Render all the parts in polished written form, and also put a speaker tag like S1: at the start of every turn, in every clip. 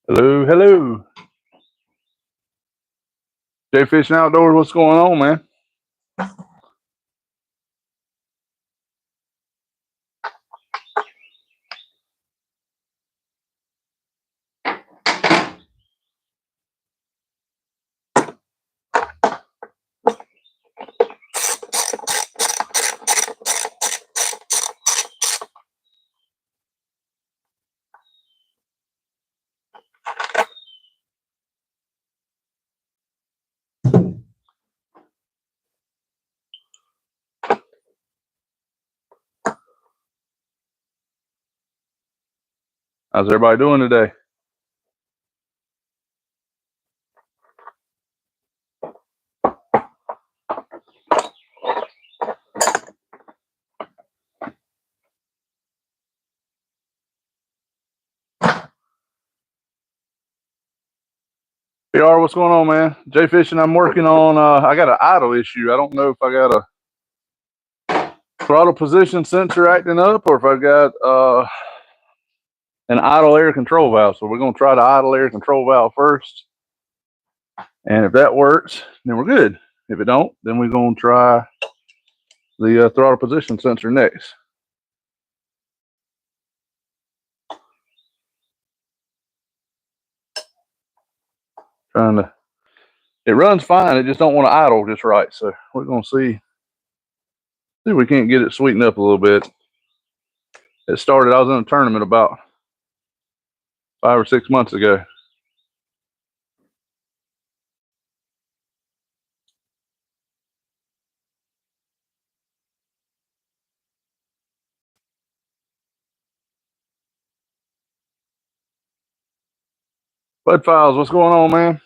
S1: Hello, hello. Jay Fishing Outdoors, what's going on, man? How's everybody doing today? PR, what's going on, man? Jay Fishing, I'm working on, I got an idle issue. I don't know if I got a throttle position sensor acting up or if I got an idle air control valve. So we're going to try the idle air control valve first. And if that works, then we're good. If it don't, then we're going to try the throttle position sensor next. It runs fine. It just don't want to idle just right. So we're going to see if we can't get it sweetened up a little bit. It started, I was in a tournament about 5 or 6 months ago. Bud Files, what's going on, man?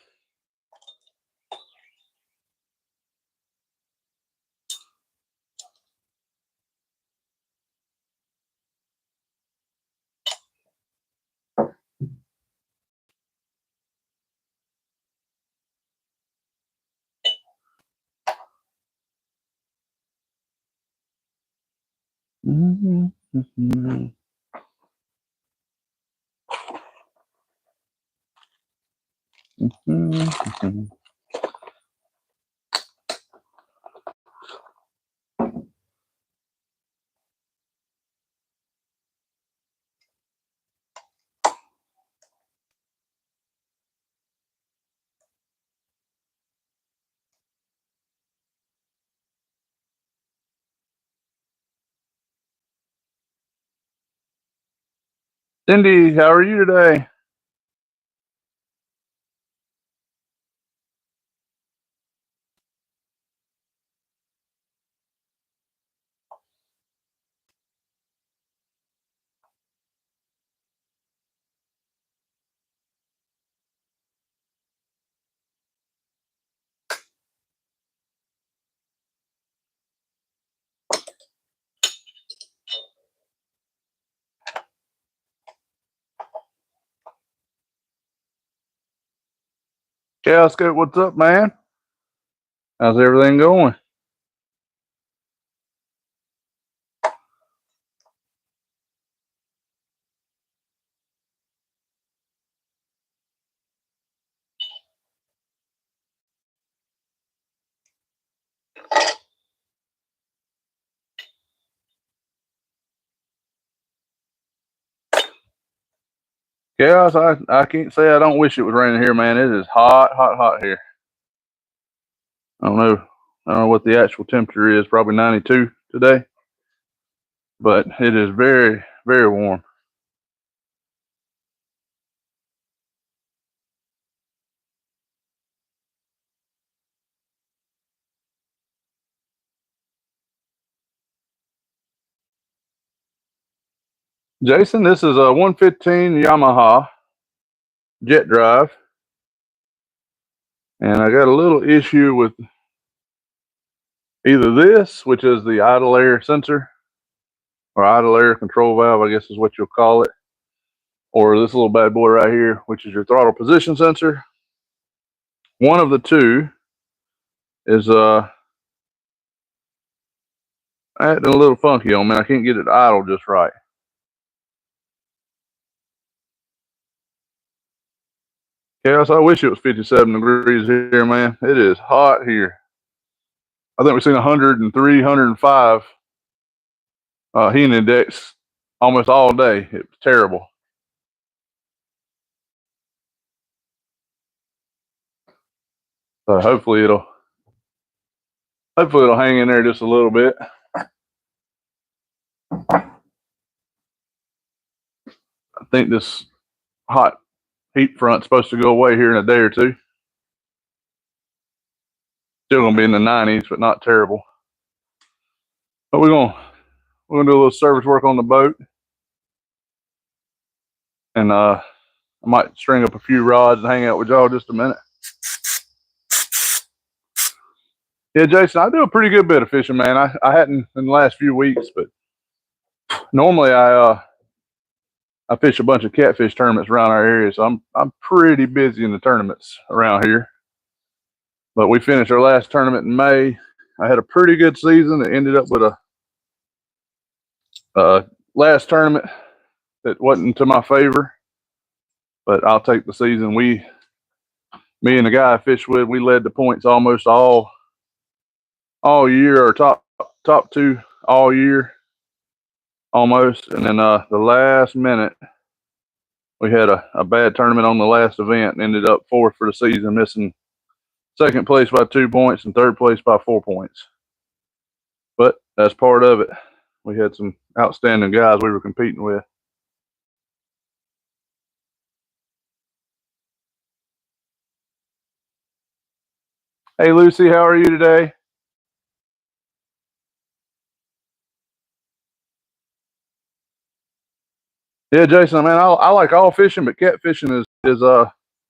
S1: Cindy, how are you today? Yeah, Scott, what's up, man? How's everything going? Chaos, I can't say I don't wish it was raining here, man. It is hot, hot, hot here. I don't know. I don't know what the actual temperature is. Probably 92 today, but it is very, very warm. Jason, this is a 115 Yamaha jet drive, and I got a little issue with either this, which is the idle air sensor, or idle air control valve, I guess is what you'll call it, or this little bad boy right here, which is your throttle position sensor. One of the two is acting a little funky on me. I can't get it idle just right. Chaos, I wish it was 57 degrees here, man. It is hot here. I think we've seen 103, 105 heat index almost all day. It was terrible. So hopefully it'll hang in there just a little bit. I think this hot heat front's supposed to go away here in a day or two. Still gonna be in the 90s, but not terrible. But we're gonna do a little service work on the boat, and I might string up a few rods and hang out with y'all just a minute. Yeah, Jason, I do a pretty good bit of fishing, man. I hadn't in the last few weeks, but normally I fish a bunch of catfish tournaments around our area, so I'm pretty busy in the tournaments around here. But we finished our last tournament in May. I had a pretty good season. It ended up with a last tournament that wasn't to my favor, but I'll take the season. Me and the guy I fished with, we led the points almost all year, or top two all year almost. And then the last minute we had a bad tournament on the last event and ended up fourth for the season, missing second place by 2 points and third place by 4 points. But that's part of it. We had some outstanding guys we were competing with. Hey Lucy, how are you today? Yeah, Jason, man, I like all fishing, but catfishing is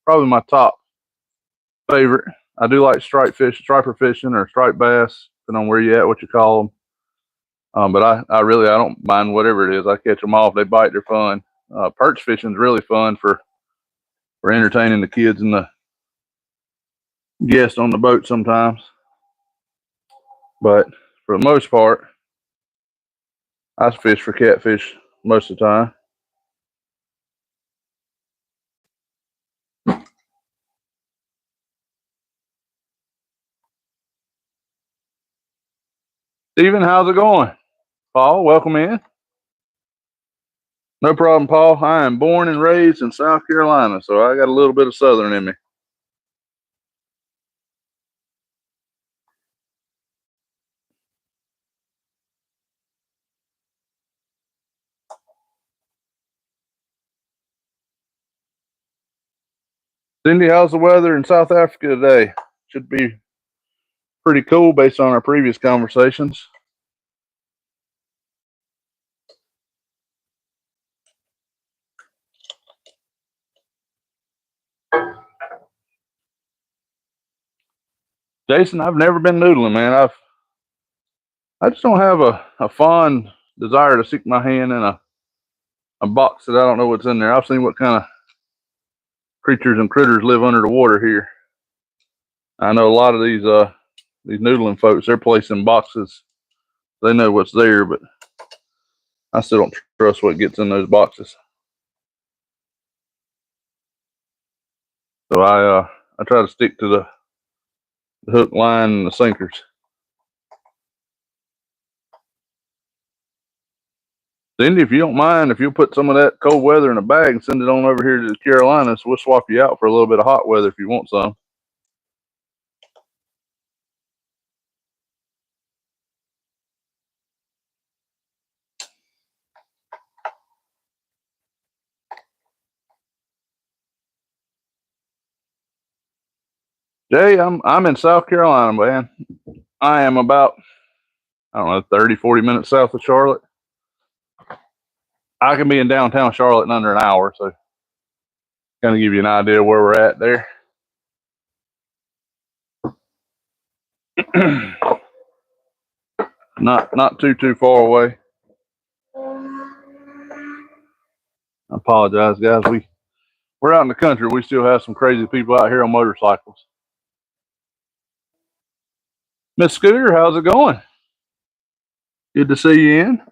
S1: probably my top favorite. I do like striper fishing, or striped bass, depending on where you at, what you call them. But I really, I don't mind whatever it is. I catch them all. If they bite, they're fun. Perch fishing is really fun for entertaining the kids and the guests on the boat sometimes. But for the most part, I fish for catfish most of the time. Steven, how's it going? Paul, welcome in. No problem, Paul. I am born and raised in South Carolina, so I got a little bit of Southern in me. Cindy, how's the weather in South Africa today? Should be pretty cool based on our previous conversations. Jason, I've never been noodling, man. I just don't have a fond desire to stick my hand in a box that I don't know what's in there. I've seen what kind of creatures and critters live under the water here. I know a lot of these noodling folks, they're placing boxes. They know what's there, but I still don't trust what gets in those boxes. So I try to stick to the hook, line, and the sinkers. Cindy, if you don't mind, if you'll put some of that cold weather in a bag and send it on over here to the Carolinas, we'll swap you out for a little bit of hot weather if you want some. Jay, I'm in South Carolina, man. I am about, I don't know, 30, 40 minutes south of Charlotte. I can be in downtown Charlotte in under an hour, so kind of give you an idea where we're at there. not too far away. I apologize, guys. We're out in the country. We still have some crazy people out here on motorcycles. Miss Scooter, how's it going? Good to see you in.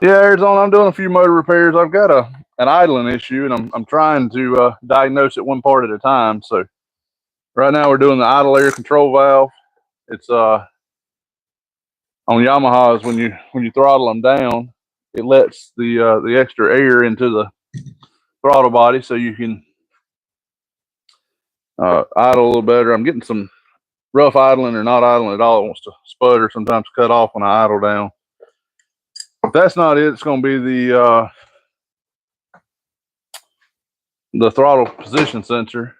S1: Yeah, Arizona, I'm doing a few motor repairs. I've got an idling issue, and I'm trying to diagnose it one part at a time. So right now we're doing the idle air control valve. It's on Yamahas when you throttle them down, it lets the extra air into the throttle body, so you can idle a little better. I'm getting some rough idling or not idling at all. It wants to sputter, sometimes cut off when I idle down. If that's not it, it's going to be the throttle position sensor,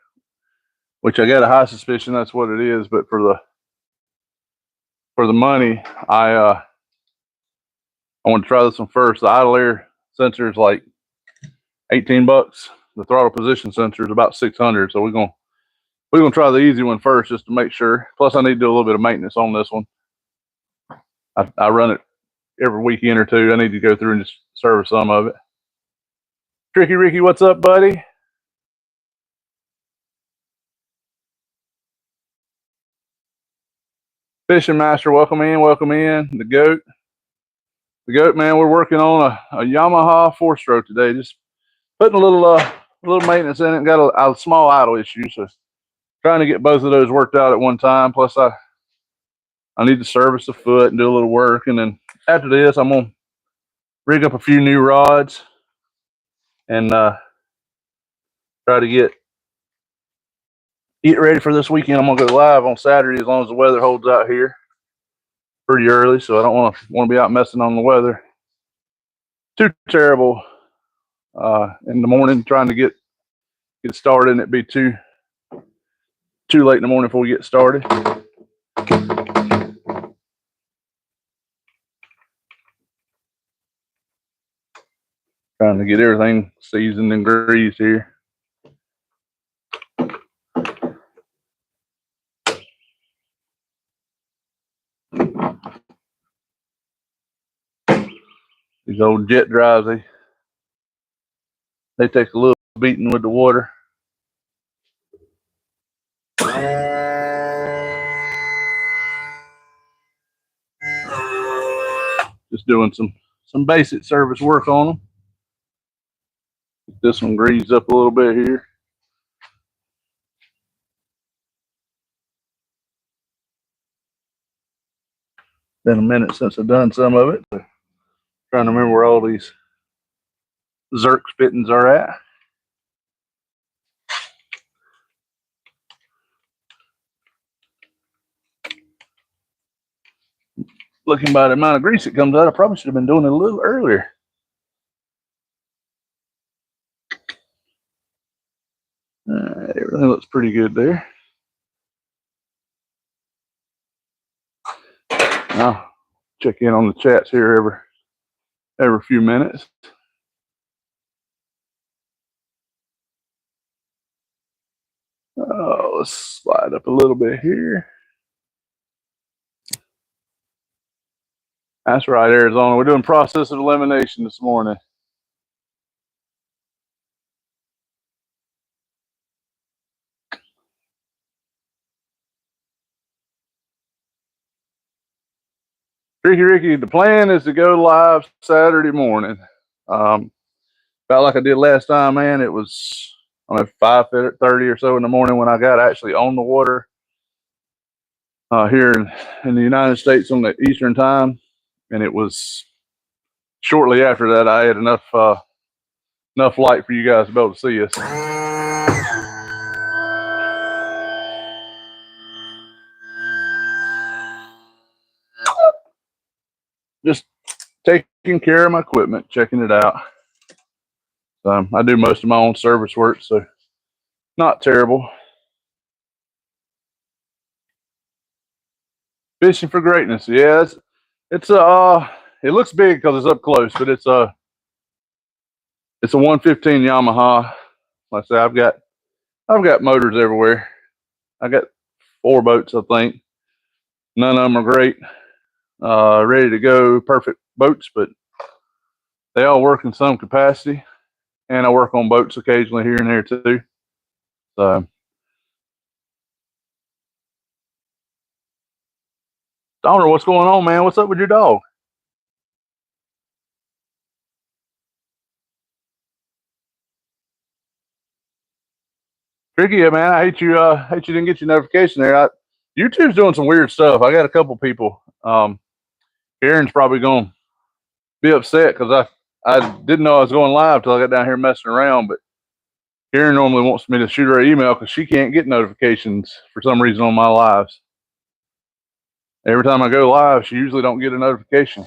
S1: which I got a high suspicion that's what it is. But for the money, I want to try this one first. The idle air sensor is like $18. The throttle position sensor is about 600. So we're gonna try the easy one first just to make sure. Plus, I need to do a little bit of maintenance on this one. I run it every weekend or two. I need to go through and just service some of it. Tricky Ricky, what's up, buddy? Fishing Master, welcome in. The goat, man. We're working on a Yamaha 4-stroke today. Just putting a little maintenance in it. Got a small idle issue, so trying to get both of those worked out at one time. Plus, I need to service the foot and do a little work, and then after this, I'm gonna rig up a few new rods and try to get ready for this weekend. I'm gonna go live on Saturday as long as the weather holds out here pretty early, so I don't want to be out messing on the weather too terrible in the morning, trying to get started, and it'd be too late in the morning before we get started. Trying to get everything seasoned and greased here. These old jet drives, they take a little beating with the water. Just doing some basic service work on them. Get this one greased up a little bit here. Been a minute since I've done some of it. So trying to remember where all these Zerk fittings are at. Looking by the amount of grease that comes out, I probably should have been doing it a little earlier. Everything looks pretty good there. I'll check in on the chats here every few minutes. Oh, let's slide up a little bit here. That's right, Arizona. We're doing process of elimination this morning. Ricky, the plan is to go live Saturday morning. About like I did last time, man. It was I don't know, 5:30 or so in the morning when I got actually on the water here in the United States on the Eastern time, and it was shortly after that I had enough light for you guys to be able to see us. Just taking care of my equipment, checking it out. I do most of my own service work, so not terrible. Fishing for greatness, yeah. It's it looks big because it's up close, but it's a 115 Yamaha. Like I say, I've got motors everywhere. I got 4 boats, I think. None of them are great, ready to go, perfect boats, but they all work in some capacity. And I work on boats occasionally here and there too. So, Donner, what's going on, man? What's up with your dog? Tricky, man. I hate you didn't get your notification there. YouTube's doing some weird stuff. I got a couple people. Karen's probably going to be upset because I didn't know I was going live till I got down here messing around. But Karen normally wants me to shoot her an email because she can't get notifications for some reason on my lives. Every time I go live, she usually don't get a notification.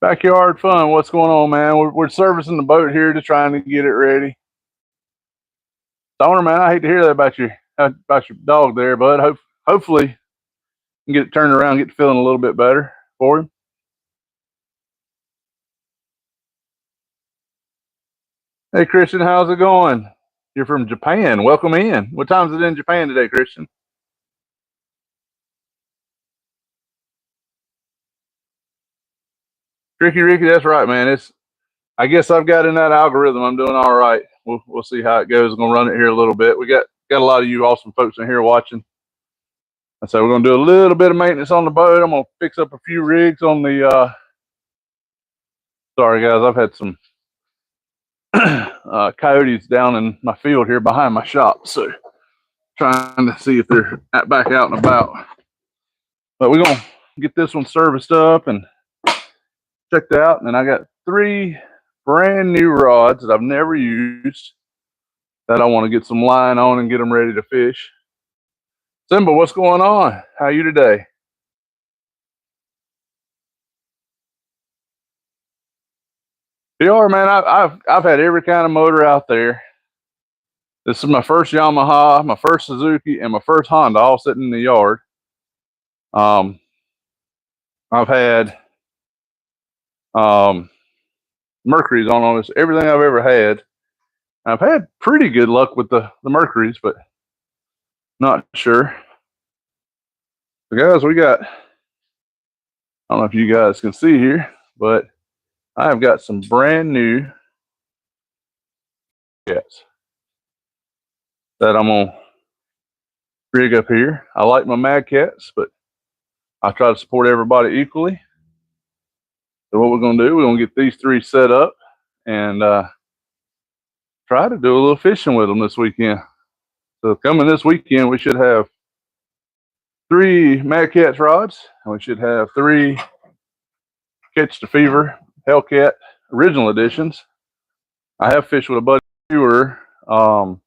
S1: Backyard fun. What's going on, man? We're servicing the boat here, just trying to get it ready. Donner, man, I hate to hear that about your dog there, bud. Hopefully you can get it turned around, get feeling a little bit better for him. Hey, Christian, how's it going? You're from Japan. Welcome in. What time is it in Japan today, Christian? Ricky, that's right, man. I guess I've got in that algorithm. I'm doing all right. We'll see how it goes. I'm gonna run it here a little bit. We got a lot of you awesome folks in here watching. So we're gonna do a little bit of maintenance on the boat. I'm gonna fix up a few rigs on the. Sorry guys, I've had some coyotes down in my field here behind my shop, so trying to see if they're back out and about. But we're gonna get this one serviced up and checked out, and then I got 3 brand new rods that I've never used that I want to get some line on and get them ready to fish. Simba, what's going on? How are you today? PR, man, I've had every kind of motor out there. This is my first Yamaha, my first Suzuki, and my first Honda all sitting in the yard. I've had Mercury's on this, everything I've ever had. I've had pretty good luck with the Mercury's, but not sure. So guys, we got, I don't know if you guys can see here, but I've got some brand new cats that I'm gonna rig up here. I like my Mad Cats, but I try to support everybody equally. So what we're gonna do, we're gonna get these 3 set up and try to do a little fishing with them this weekend. So coming this weekend, we should have 3 Mad Cats rods, and we should have 3 Catch the Fever Hellcat original editions. I have fished with a buddy viewer, Hellcat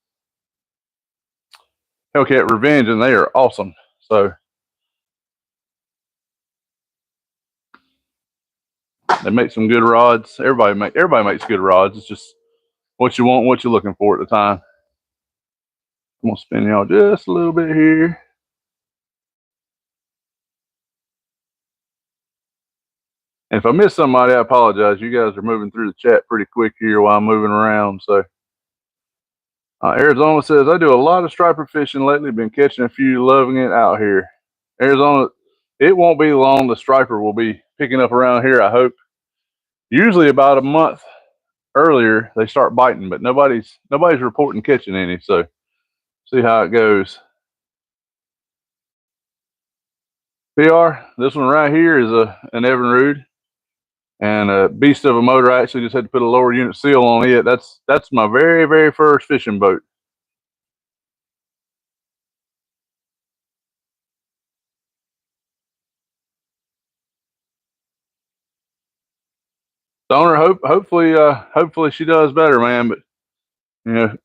S1: Revenge, and they are awesome. So they make some good rods. Everybody makes good rods. It's just what you want, what you're looking for at the time. I'm gonna spin y'all just a little bit here. And if I miss somebody, I apologize. You guys are moving through the chat pretty quick here while I'm moving around. So Arizona says, I do a lot of striper fishing lately. Been catching a few, loving it out here. Arizona, it won't be long. The striper will be picking up around here, I hope. Usually about a month earlier, they start biting, but nobody's reporting catching any. So see how it goes. PR, this one right here is an Evinrude, and a beast of a motor. I actually just had to put a lower unit seal on it. That's my very first fishing boat. The owner, hopefully she does better, man. But you know,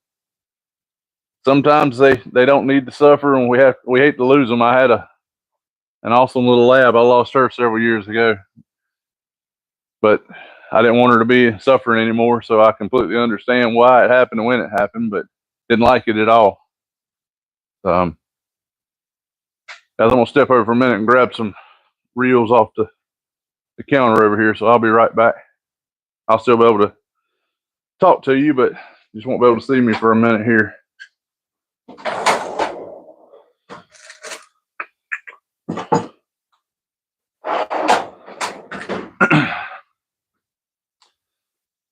S1: sometimes they don't need to suffer, and we hate to lose them. I had an awesome little lab. I lost her several years ago, but I didn't want her to be suffering anymore. So I completely understand why it happened and when it happened, but didn't like it at all. I'm gonna step over for a minute and grab some reels off the counter over here. So I'll be right back. I'll still be able to talk to you, but you just won't be able to see me for a minute here.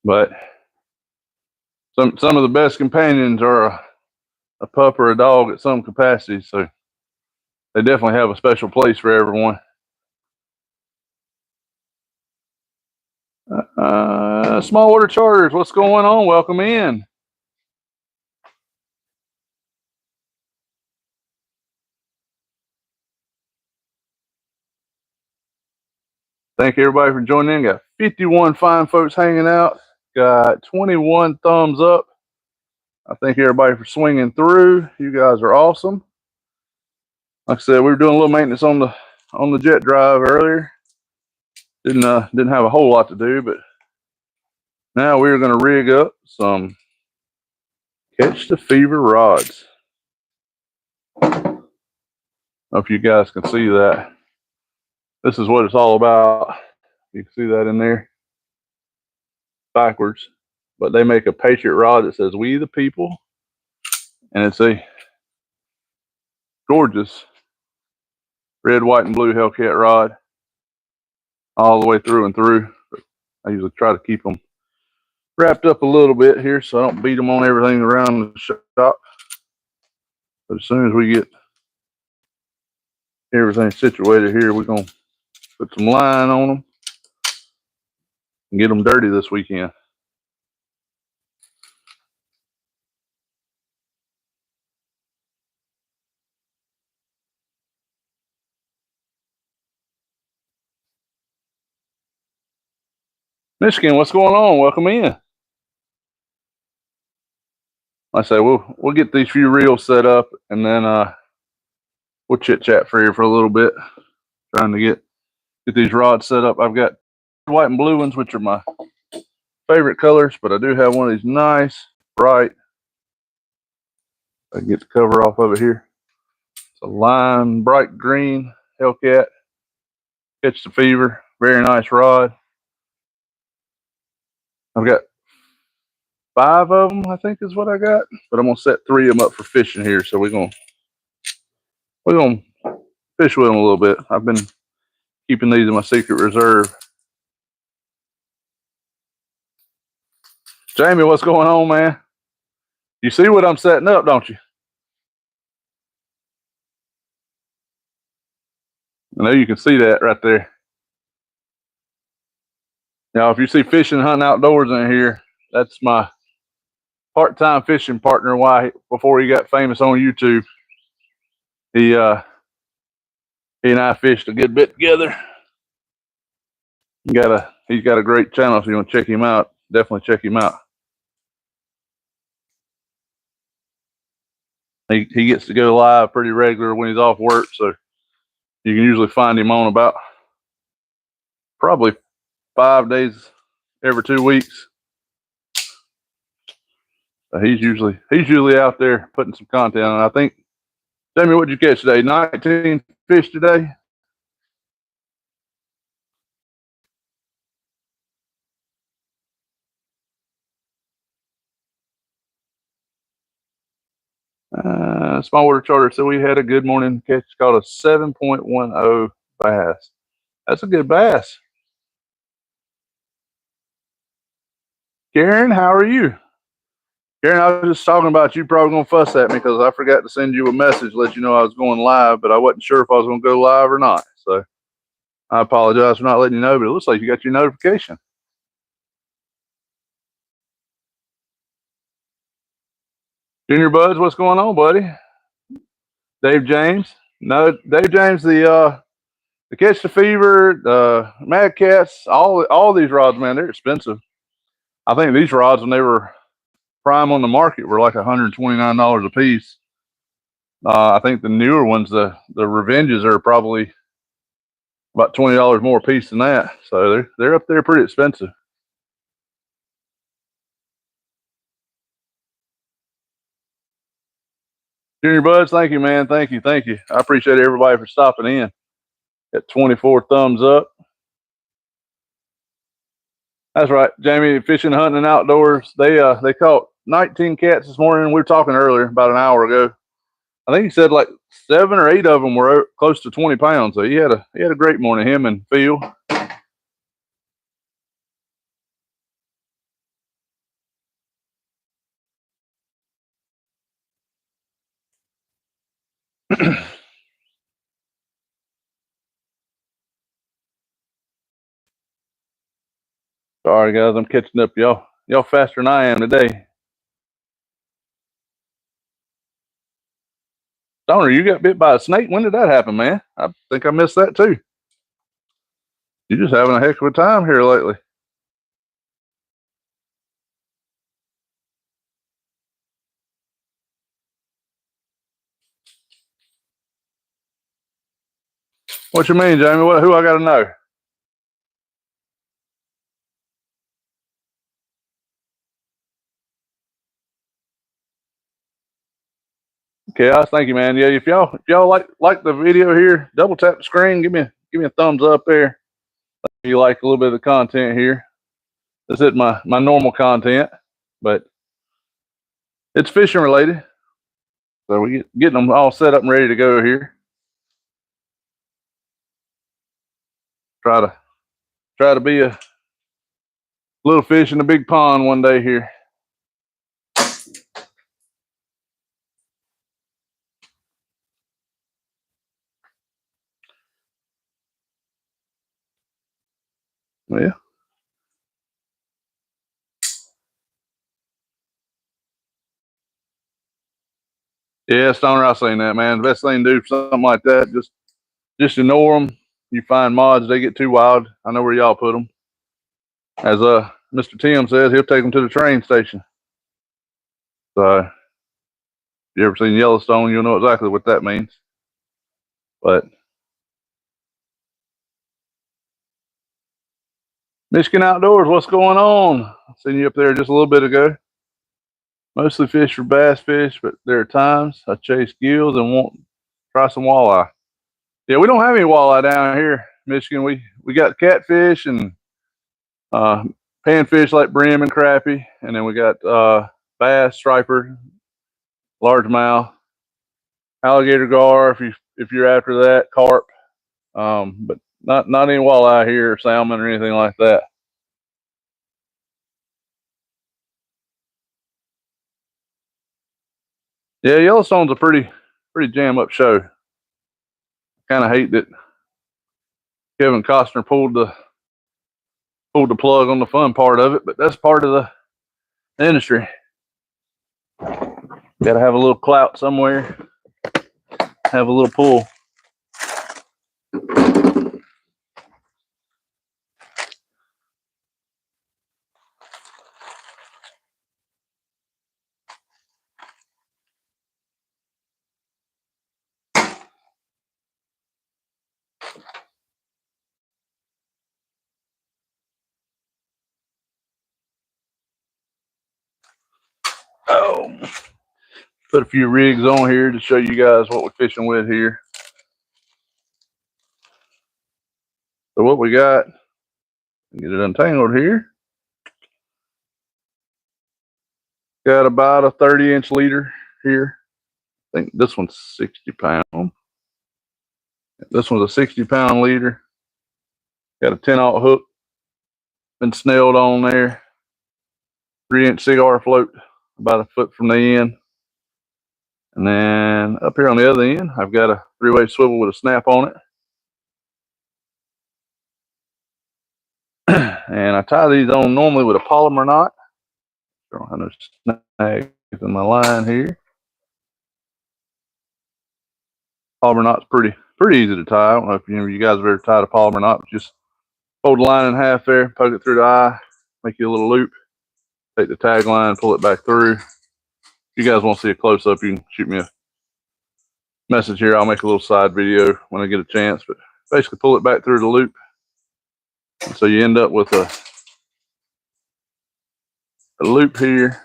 S1: But some of the best companions are a pup or a dog at some capacity, so they definitely have a special place for everyone. Small Water Charters, what's going on? Welcome in. Thank everybody for joining in. Got 51 fine folks hanging out. Got 21 thumbs up. I thank everybody for swinging through. You guys are awesome. Like I said, we were doing a little maintenance on the jet drive earlier. Didn't have a whole lot to do, but now we're going to rig up some Catch the Fever rods. Hope you guys can see that. This is what it's all about. You can see that in there backwards, but they make a Patriot rod that says "We the People," and it's a gorgeous red, white, and blue Hellcat rod all the way through and through. But I usually try to keep them wrapped up a little bit here so I don't beat them on everything around the shop. But as soon as we get everything situated here, we're going to put some line on them and get them dirty this weekend. Michigan, what's going on? Welcome in. Like I say, we'll get these few reels set up, and then we'll chit chat for you for a little bit, trying to get these rods set up. I've got white and blue ones, which are my favorite colors, but I do have one of these nice bright. I can get the cover off of it here. It's a lime bright green Hellcat. Catch the Fever. Very nice rod. I've got 5 of them, I think is what I got, but I'm gonna set 3 of them up for fishing here. So we're gonna fish with them a little bit. I've been keeping these in my secret reserve. Jamie, what's going on, man? You see what I'm setting up, don't you? I know you can see that right there. Now, if you see fishing, hunting outdoors in here, that's my part-time fishing partner. Why? Before he got famous on YouTube, he and I fished a good bit together. He's got a great channel. If you want to check him out, definitely check him out. He gets to go live pretty regular when he's off work, so you can usually find him on about probably 5 days every 2 weeks. He's usually out there putting some content on. I think, Jamie, what'd you catch today? 19 fish today? Small Water Charter. So we had a good morning catch called a 7.10 bass. That's a good bass. Karen, how are you? Karen, I was just talking about you probably gonna fuss at me because I forgot to send you a message, let you know I was going live, but I wasn't sure if I was gonna go live or not. So I apologize for not letting you know, but it looks like you got your notification. Junior Buds, what's going on, buddy? Dave James. No, Dave James, the Catch the Fever, Mad Cats, all these rods, man, they're expensive. I think these rods when they were prime on the market were like $129 a piece. I think the newer ones, the Revenges, are probably about $20 more a piece than that. So they're up there pretty expensive. Junior Buds, thank you, man. Thank you. I appreciate everybody for stopping in. Got 24 thumbs up. That's right, Jamie. Fishing, hunting, and outdoors. They caught 19 cats this morning. We were talking earlier about an hour ago. I think he said like 7 or 8 of them were close to 20 pounds. So he had a great morning. Him and Phil. Sorry guys, I'm catching up. Y'all faster than I am today. Stoner, you got bit by a snake. When did that happen, man? I think I missed that too. You're just having a heck of a time here lately. What you mean, Jamie? Who I got to know? Chaos, thank you, man. Yeah, if y'all like the video here, double tap the screen, give me a thumbs up there. If you like a little bit of the content here. This isn't my normal content, but it's fishing related. So we getting them all set up and ready to go here. Try to be a little fish in a big pond one day here. Yeah. Yeah, Stoner, I seen that, man. The best thing to do for something like that, just ignore them. You find mods, they get too wild. I know where y'all put them. As Mr. Tim says, he'll take them to the train station. So, if you ever seen Yellowstone, you'll know exactly what that means. But Michigan Outdoors, what's going on? I seen you up there just a little bit ago. Mostly fish for bass fish, but there are times I chase gills and want to try some walleye. Yeah, we don't have any walleye down here, Michigan. We got catfish and panfish like brim and crappie, and then we got bass, striper, largemouth, alligator gar. If you're after that, carp, but not any walleye here, or salmon or anything like that. Yeah, Yellowstone's a pretty jam up show. Kind of hate that Kevin Costner pulled the plug on the fun part of it, but that's part of the industry. Got to have a little clout somewhere, have a little pull. Oh, put a few rigs on here to show you guys what we're fishing with here. So what we got, get it untangled here. Got about a 30-inch leader here. I think this one's 60 pound. This one's a 60-pound leader. Got a 10-aught hook, been snelled on there. 3-inch cigar float about a foot from the end. And then up here on the other end, I've got a 3-way swivel with a snap on it. And I tie these on normally with a polymer knot. I don't have no snags in my line here. Polymer knot's pretty easy to tie. I don't know if you guys have ever tied a polymer knot. Just fold the line in half there, poke it through the eye, make you a little loop. Take the tag line, pull it back through. If you guys want to see a close up, you can shoot me a message here. I'll make a little side video when I get a chance. But basically, pull it back through the loop. And so you end up with a loop here.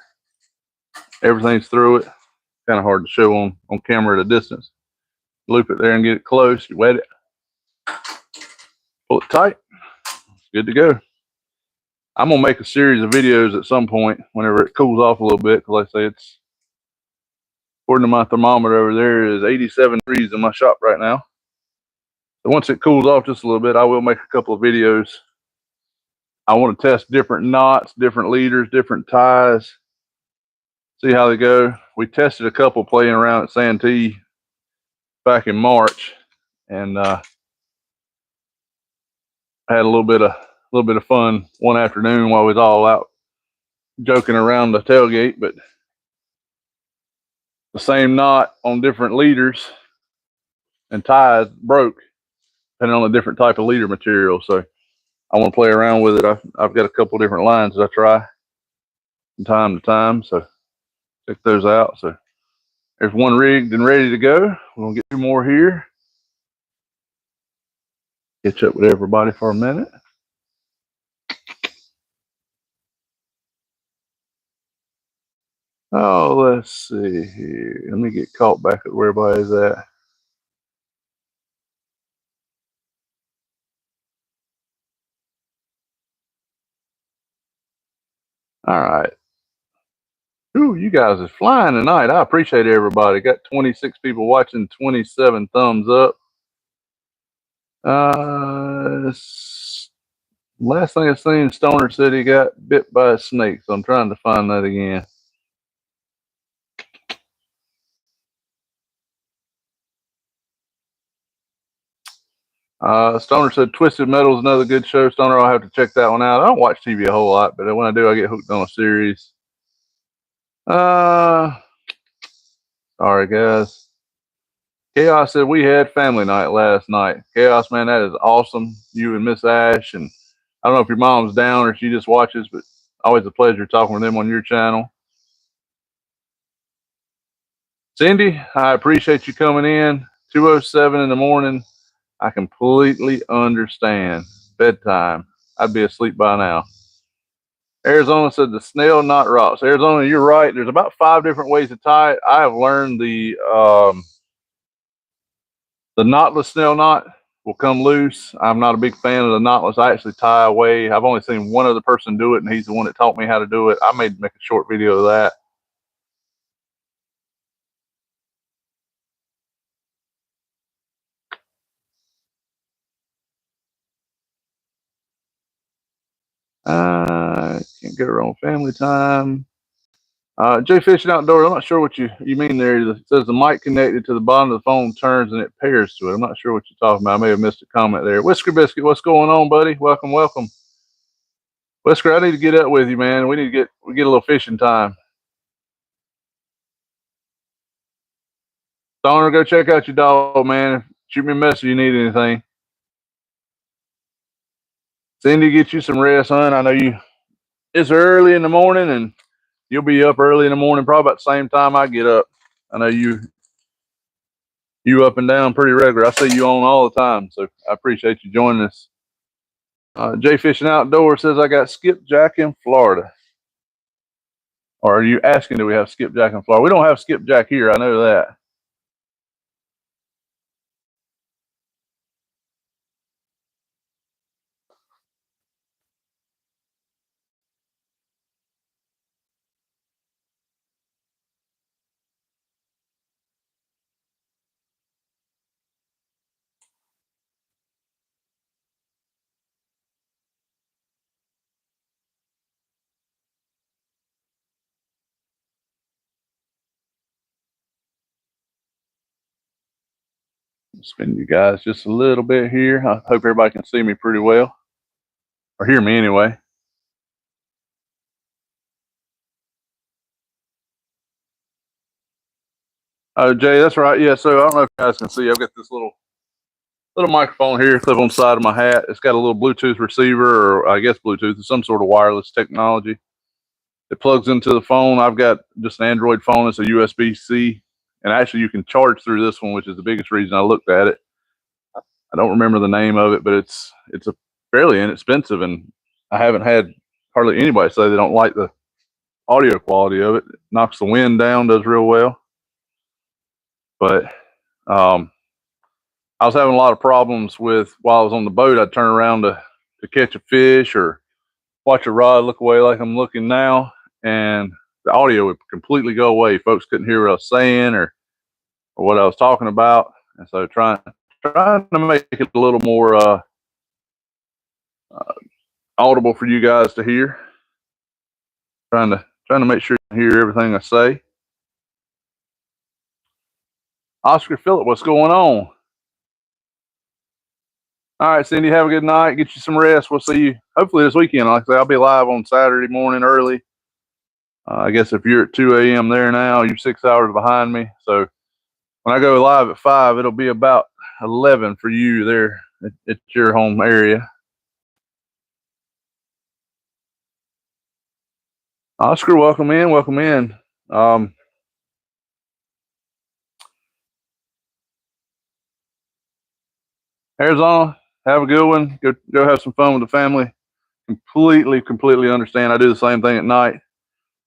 S1: Everything's through it. Kind of hard to show on camera at a distance. Loop it there and get it close. You wet it. Pull it tight. It's good to go. I'm going to make a series of videos at some point whenever it cools off a little bit, because like I say, it's, according to my thermometer over there, is 87 degrees in my shop right now. So once it cools off just a little bit, I will make a couple of videos. I want to test different knots, different leaders, different ties, see how they go. We tested a couple playing around at Santee back in March, and I had a little bit of fun one afternoon while we was all out joking around the tailgate. But the same knot on different leaders and ties broke depending on the different type of leader material. So I want to play around with it. I've got a couple different lines that I try from time to time, so check those out. So there's one rigged and ready to go. We're gonna get 2 more here. Catch up with everybody for a minute. Oh, let's see here. Let me get caught back at where everybody's at. All right. Ooh, you guys are flying tonight. I appreciate everybody. Got 26 people watching, 27 thumbs up. Last thing I seen, Stoner said he got bit by a snake, so I'm trying to find that again. Stoner said Twisted Metal is another good show. Stoner, I'll have to check that one out. I don't watch TV a whole lot, but when I do, I get hooked on a series. Sorry, guys. Chaos said we had family night last night. Chaos, man, that is awesome. You and Miss Ash, and I don't know if your mom's down or she just watches, but always a pleasure talking with them on your channel. Cindy, I appreciate you coming in. 2:07 in the morning. I completely understand. Bedtime. I'd be asleep by now. Arizona said the snail knot rocks. Arizona, you're right. There's about 5 different ways to tie it. I have learned the knotless snail knot will come loose. I'm not a big fan of the knotless. I actually tie away. I've only seen one other person do it, and he's the one that taught me how to do it. I may make a short video of that. Can't go wrong. Family time. Jay Fishing Outdoors. I'm not sure what you mean there. It says the mic connected to the bottom of the phone turns and it pairs to it. I'm not sure what you're talking about. I may have missed a comment there. Whisker Biscuit, what's going on, buddy? Welcome, welcome. Whisker, I need to get up with you, man. We need to get a little fishing time. Stoner, go check out your dog, man. Shoot me a message if you need anything. Cindy, get you some rest, hon. I know it's early in the morning, and you'll be up early in the morning, probably about the same time I get up. I know you up and down pretty regular. I see you on all the time, so I appreciate you joining us. Jay Fishing Outdoors says I got skipjack in Florida. Or are you asking, do we have skipjack in Florida? We don't have skipjack here. I know that. Spin you guys just a little bit here. I hope everybody can see me pretty well, or hear me anyway. Oh, Jay, that's right. Yeah, so I don't know if you guys can see. I've got this little microphone here, clip on the side of my hat. It's got a little Bluetooth receiver, or I guess Bluetooth is some sort of wireless technology. It plugs into the phone. I've got just an Android phone. It's a USB-C, and actually you can charge through this one, which is the biggest reason I looked at it. I don't remember the name of it, but it's a fairly inexpensive, and I haven't had hardly anybody say they don't like the audio quality of it. It knocks the wind down, does real well. But I was having a lot of problems with, while I was on the boat, I'd turn around to catch a fish or watch a rod look away like I'm looking now, and the audio would completely go away. Folks couldn't hear what I was saying or what I was talking about. And so trying to make it a little more audible for you guys to hear. Trying to make sure you can hear everything I say. Oscar Phillip, what's going on? All right, Cindy, have a good night. Get you some rest. We'll see you hopefully this weekend. Like I say, I'll be live on Saturday morning early. I guess if you're at 2 a.m. there now, you're 6 hours behind me. So when I go live at 5, it'll be about 11 for you there at your home area. Oscar, welcome in. Welcome in. Arizona, have a good one. Go have some fun with the family. Completely understand. I do the same thing at night.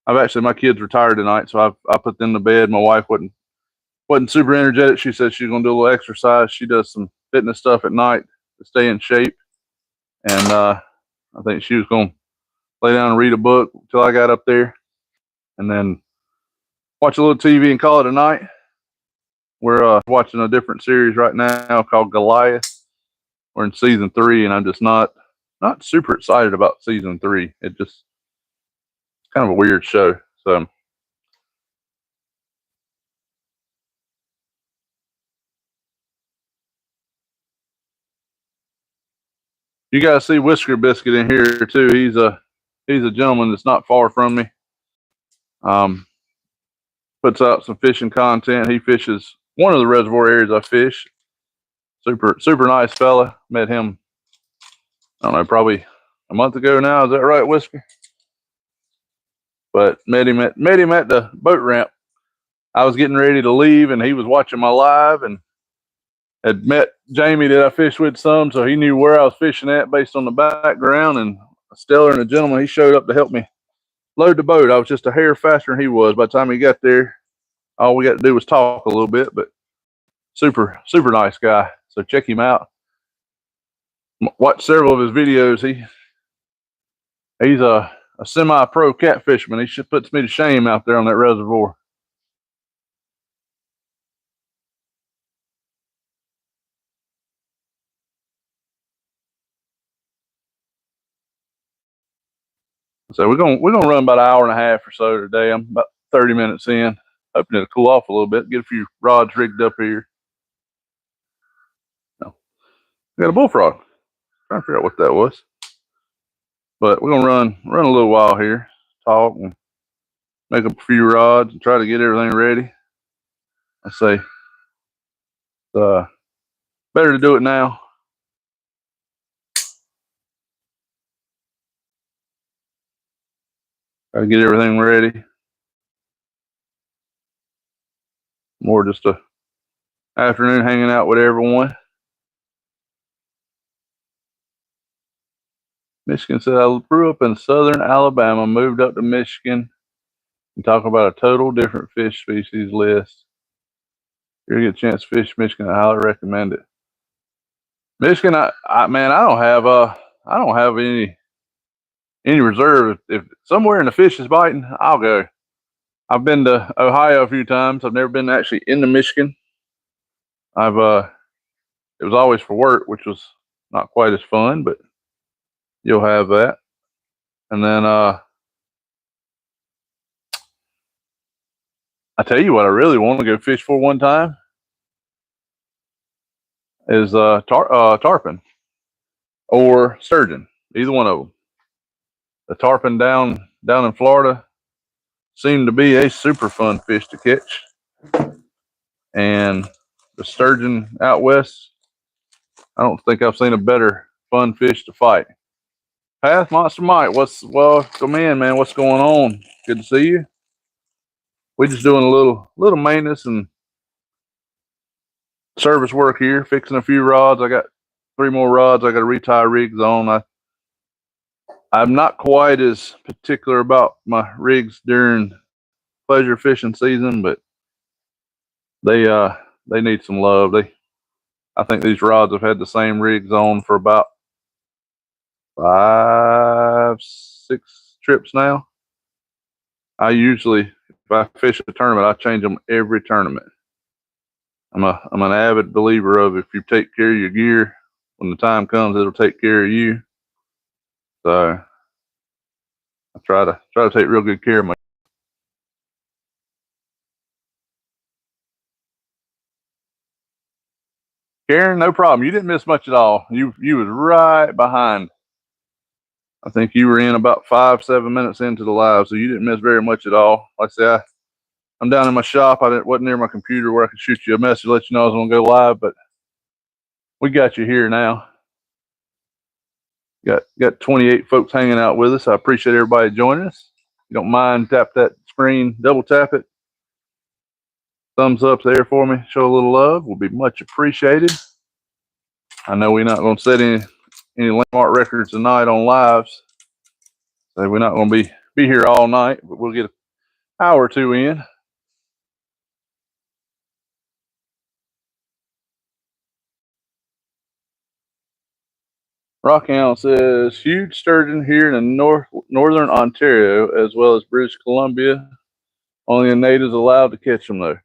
S1: My kids retired tonight, so I put them to bed. My wife wasn't super energetic. She said she's gonna do a little exercise. She does some fitness stuff at night to stay in shape, and I think she was gonna lay down and read a book until I got up there, and then watch a little TV and call it a night. We're watching a different series right now called Goliath. We're in season 3, and I'm just not super excited about season 3. It's kind of a weird show. So you guys see Whisker Biscuit in here too. He's a gentleman that's not far from me. Puts out some fishing content. He fishes one of the reservoir areas I fish. Super nice fella. Met him, I don't know, probably a month ago now. Is that right, Whisker? But met him at the boat ramp. I was getting ready to leave, and he was watching my live, and had met Jamie that I fished with some, so he knew where I was fishing at based on the background. And a Stellar and a gentleman, he showed up to help me load the boat. I was just a hair faster than he was. By the time he got there, all we got to do was talk a little bit, but super nice guy. So check him out. Watch several of his videos. He's a semi-pro catfisherman. He puts me to shame out there on that reservoir. So we're gonna run about an hour and a half or so today. I'm about 30 minutes in. Hoping it'll cool off a little bit. Get a few rods rigged up here. No, we got a bullfrog. Trying to figure out what that was. But we're gonna run a little while here, talk and make up a few rods and try to get everything ready. I say, better to do it now. Try to get everything ready. More just a afternoon hanging out with everyone. Michigan said, I grew up in southern Alabama, moved up to Michigan, and talk about a total different fish species list. If you get a chance to fish Michigan, I highly recommend it. Michigan, I don't have any reserve. If somewhere in the fish is biting, I'll go. I've been to Ohio a few times. I've never been actually into Michigan. It was always for work, which was not quite as fun, but you'll have that. And then I tell you what, I really want to go fish for one time. is tarpon or sturgeon, either one of them. The tarpon down in Florida seem to be a super fun fish to catch, and the sturgeon out west, I don't think I've seen a better fun fish to fight. Path Monster Mike, welcome in, man. What's going on? Good to see you. We're just doing a little maintenance and service work here, fixing a few rods. I got 3 more rods I got to retie rigs on. I'm not quite as particular about my rigs during pleasure fishing season, but they need some love. I think these rods have had the same rigs on for about 5, 6 trips now. I usually, if I fish a tournament, I change them every tournament. I'm an avid believer of if you take care of your gear, when the time comes, it'll take care of you. So I try to take real good care of my. Karen, no problem. You didn't miss much at all. You was right behind. I think you were in about 5, 7 minutes into the live, so you didn't miss very much at all. Like I said, I'm down in my shop. Wasn't near my computer where I could shoot you a message, let you know I was gonna go live, but we got you here now. Got 28 folks hanging out with us. I appreciate everybody joining us. If you don't mind, tap that screen, double tap it. Thumbs up there for me. Show a little love. Will be much appreciated. I know we're not going to set any landmark records tonight on lives. So we're not going to be here all night, but we'll get an hour or 2 in. Rockhound says, huge sturgeon here in northern Ontario, as well as British Columbia. Only the natives allowed to catch them, though.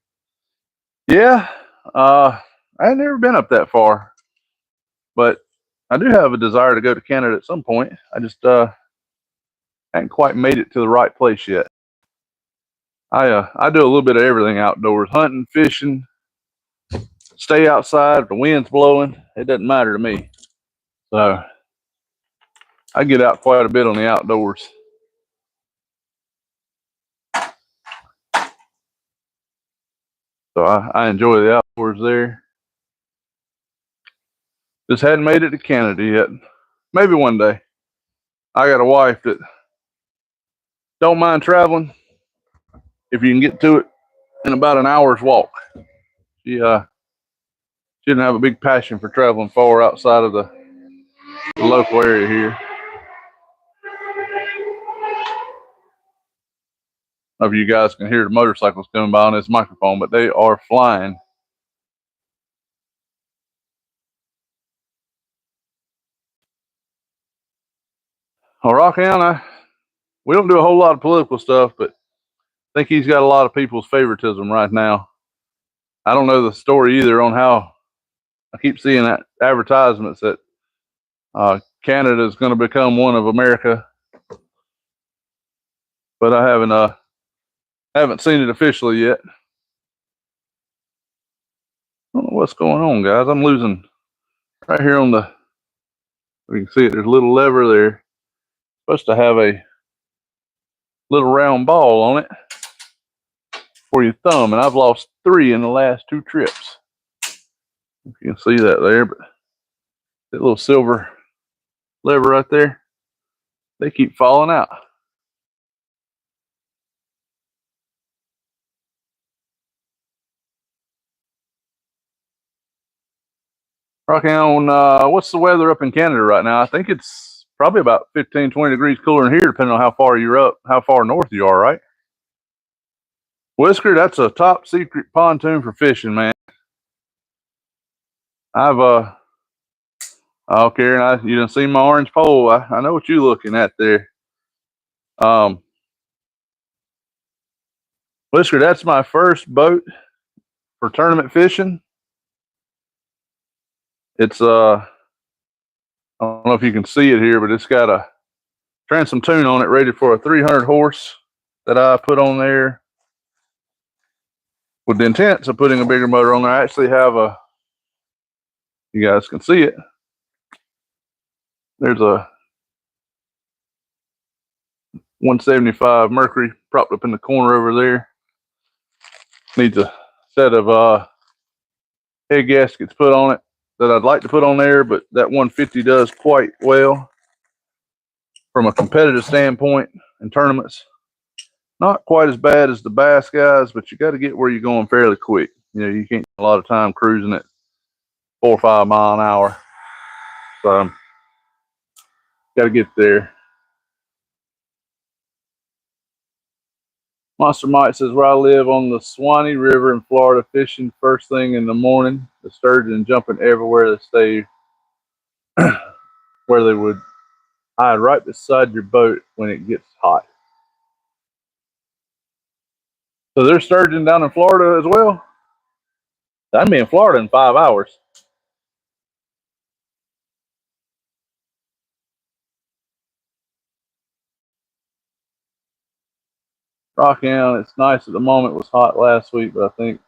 S1: Yeah, I had never been up that far, but I do have a desire to go to Canada at some point. I just hadn't quite made it to the right place yet. I do a little bit of everything outdoors: hunting, fishing, stay outside. If the wind's blowing, it doesn't matter to me. So I get out quite a bit on the outdoors. So I enjoy the outdoors there. Just hadn't made it to Canada yet. Maybe one day. I got a wife that don't mind traveling if you can get to it in about an hour's walk. She didn't have a big passion for traveling far outside of the local area here. I don't know if you guys can hear the motorcycles coming by on this microphone, but they are flying. Well, Rockhound, we don't do a whole lot of political stuff, but I think he's got a lot of people's favoritism right now. I don't know the story either on how I keep seeing that advertisements that Canada is going to become one of America, but I haven't seen it officially yet. I don't know what's going on, guys. I'm losing right here on the. You can see it. There's a little lever there. Supposed to have a little round ball on it for your thumb, and I've lost 3 in the last 2 trips. If you can see that there, but that little silver lever right there, they keep falling out. Rockhound, what's the weather up in Canada right now? I think it's probably about 15, 20 degrees cooler in here, depending on how far you're up, how far north you are, right? Whisker, that's a top secret pontoon for fishing, man. Oh, Karen, you done seen my orange pole. I know what you're looking at there. Whisker, that's my first boat for tournament fishing. It's I don't know if you can see it here, but it's got a transom tune on it, rated for a 300 horse that I put on there with the intent of putting a bigger motor on there. I actually have a You guys can see it. There's a 175 Mercury propped up in the corner over there. Needs a set of head gaskets put on it that I'd like to put on there, but that 150 does quite well from a competitive standpoint in tournaments. Not quite as bad as the bass guys, but you got to get where you're going fairly quick. You know, you can't spend a lot of time cruising at 4 or 5 mile an hour. So got to get there. Monster Mike says, where I live on the Swanee River in Florida, fishing first thing in the morning. The sturgeon jumping everywhere they stay, where they would hide right beside your boat when it gets hot. So there's sturgeon down in Florida as well. I'd be in Florida in 5 hours. Rockhound, it's nice at the moment. It was hot last week, but I think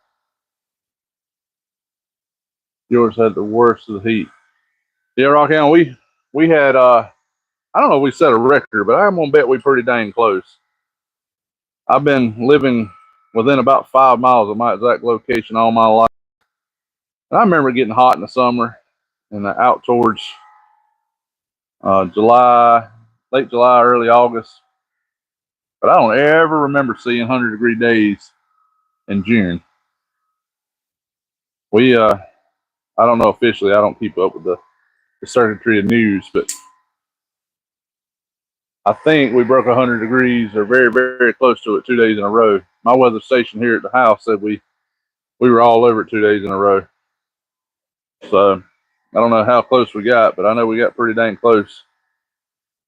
S1: yours had the worst of the heat. Yeah, Rockhound, we had I don't know if we set a record, but I'm gonna bet we pretty dang close. I've been living within about 5 miles of my exact location all my life. And I remember getting hot in the summer and out towards July, late July, early August. But I don't ever remember seeing 100-degree days in June. We, I don't know officially, I don't keep up with the circuitry of news, but I think we broke 100 degrees or very, very close to it 2 days in a row. My weather station here at the house said we were all over it 2 days in a row. So I don't know how close we got, but I know we got pretty dang close.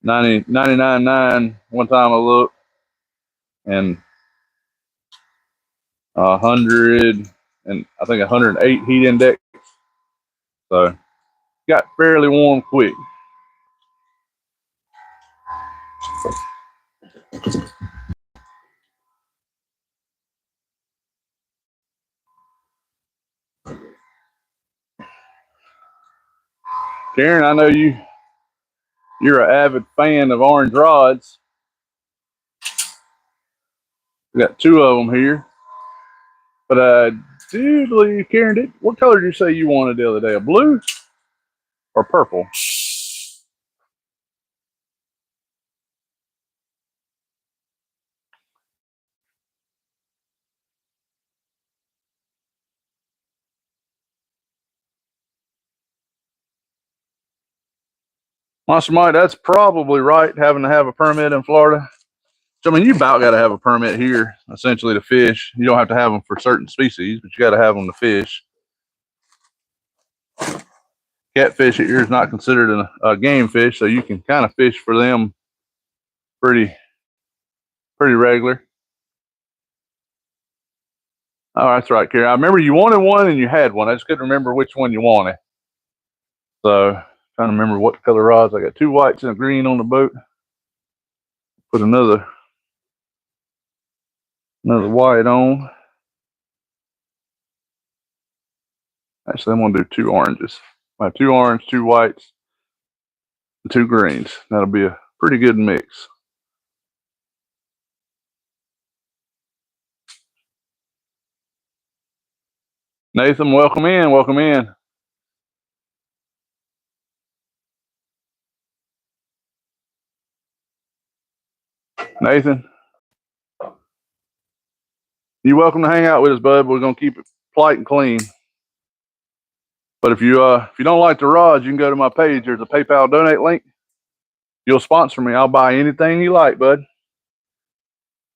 S1: 99.9 one time I looked, and 100 and I think 108 heat index. So got fairly warm quick. Karen, I know you're an avid fan of orange rods. We got 2 of them here. But I do believe, Karen, what color did you say you wanted the other day? A blue or purple? Monster Mike, that's probably right, having to have a permit in Florida. So, I mean, you about got to have a permit here, essentially, to fish. You don't have to have them for certain species, but you got to have them to fish. Catfish at here is not considered a game fish, so you can kind of fish for them pretty regular. Oh, that's right, Karen. I remember you wanted one and you had one. I just couldn't remember which one you wanted. So, trying to remember what color rods. I got 2 whites and a green on the boat. Put another white on. Actually, I'm gonna do 2 oranges. I have 2 orange, 2 whites, and 2 greens. That'll be a pretty good mix. Nathan, welcome in. Welcome in. Nathan, you're welcome to hang out with us, bud. We're gonna keep it polite and clean. But if you don't like the rods, you can go to my page. There's a PayPal donate link. You'll sponsor me. I'll buy anything you like, bud.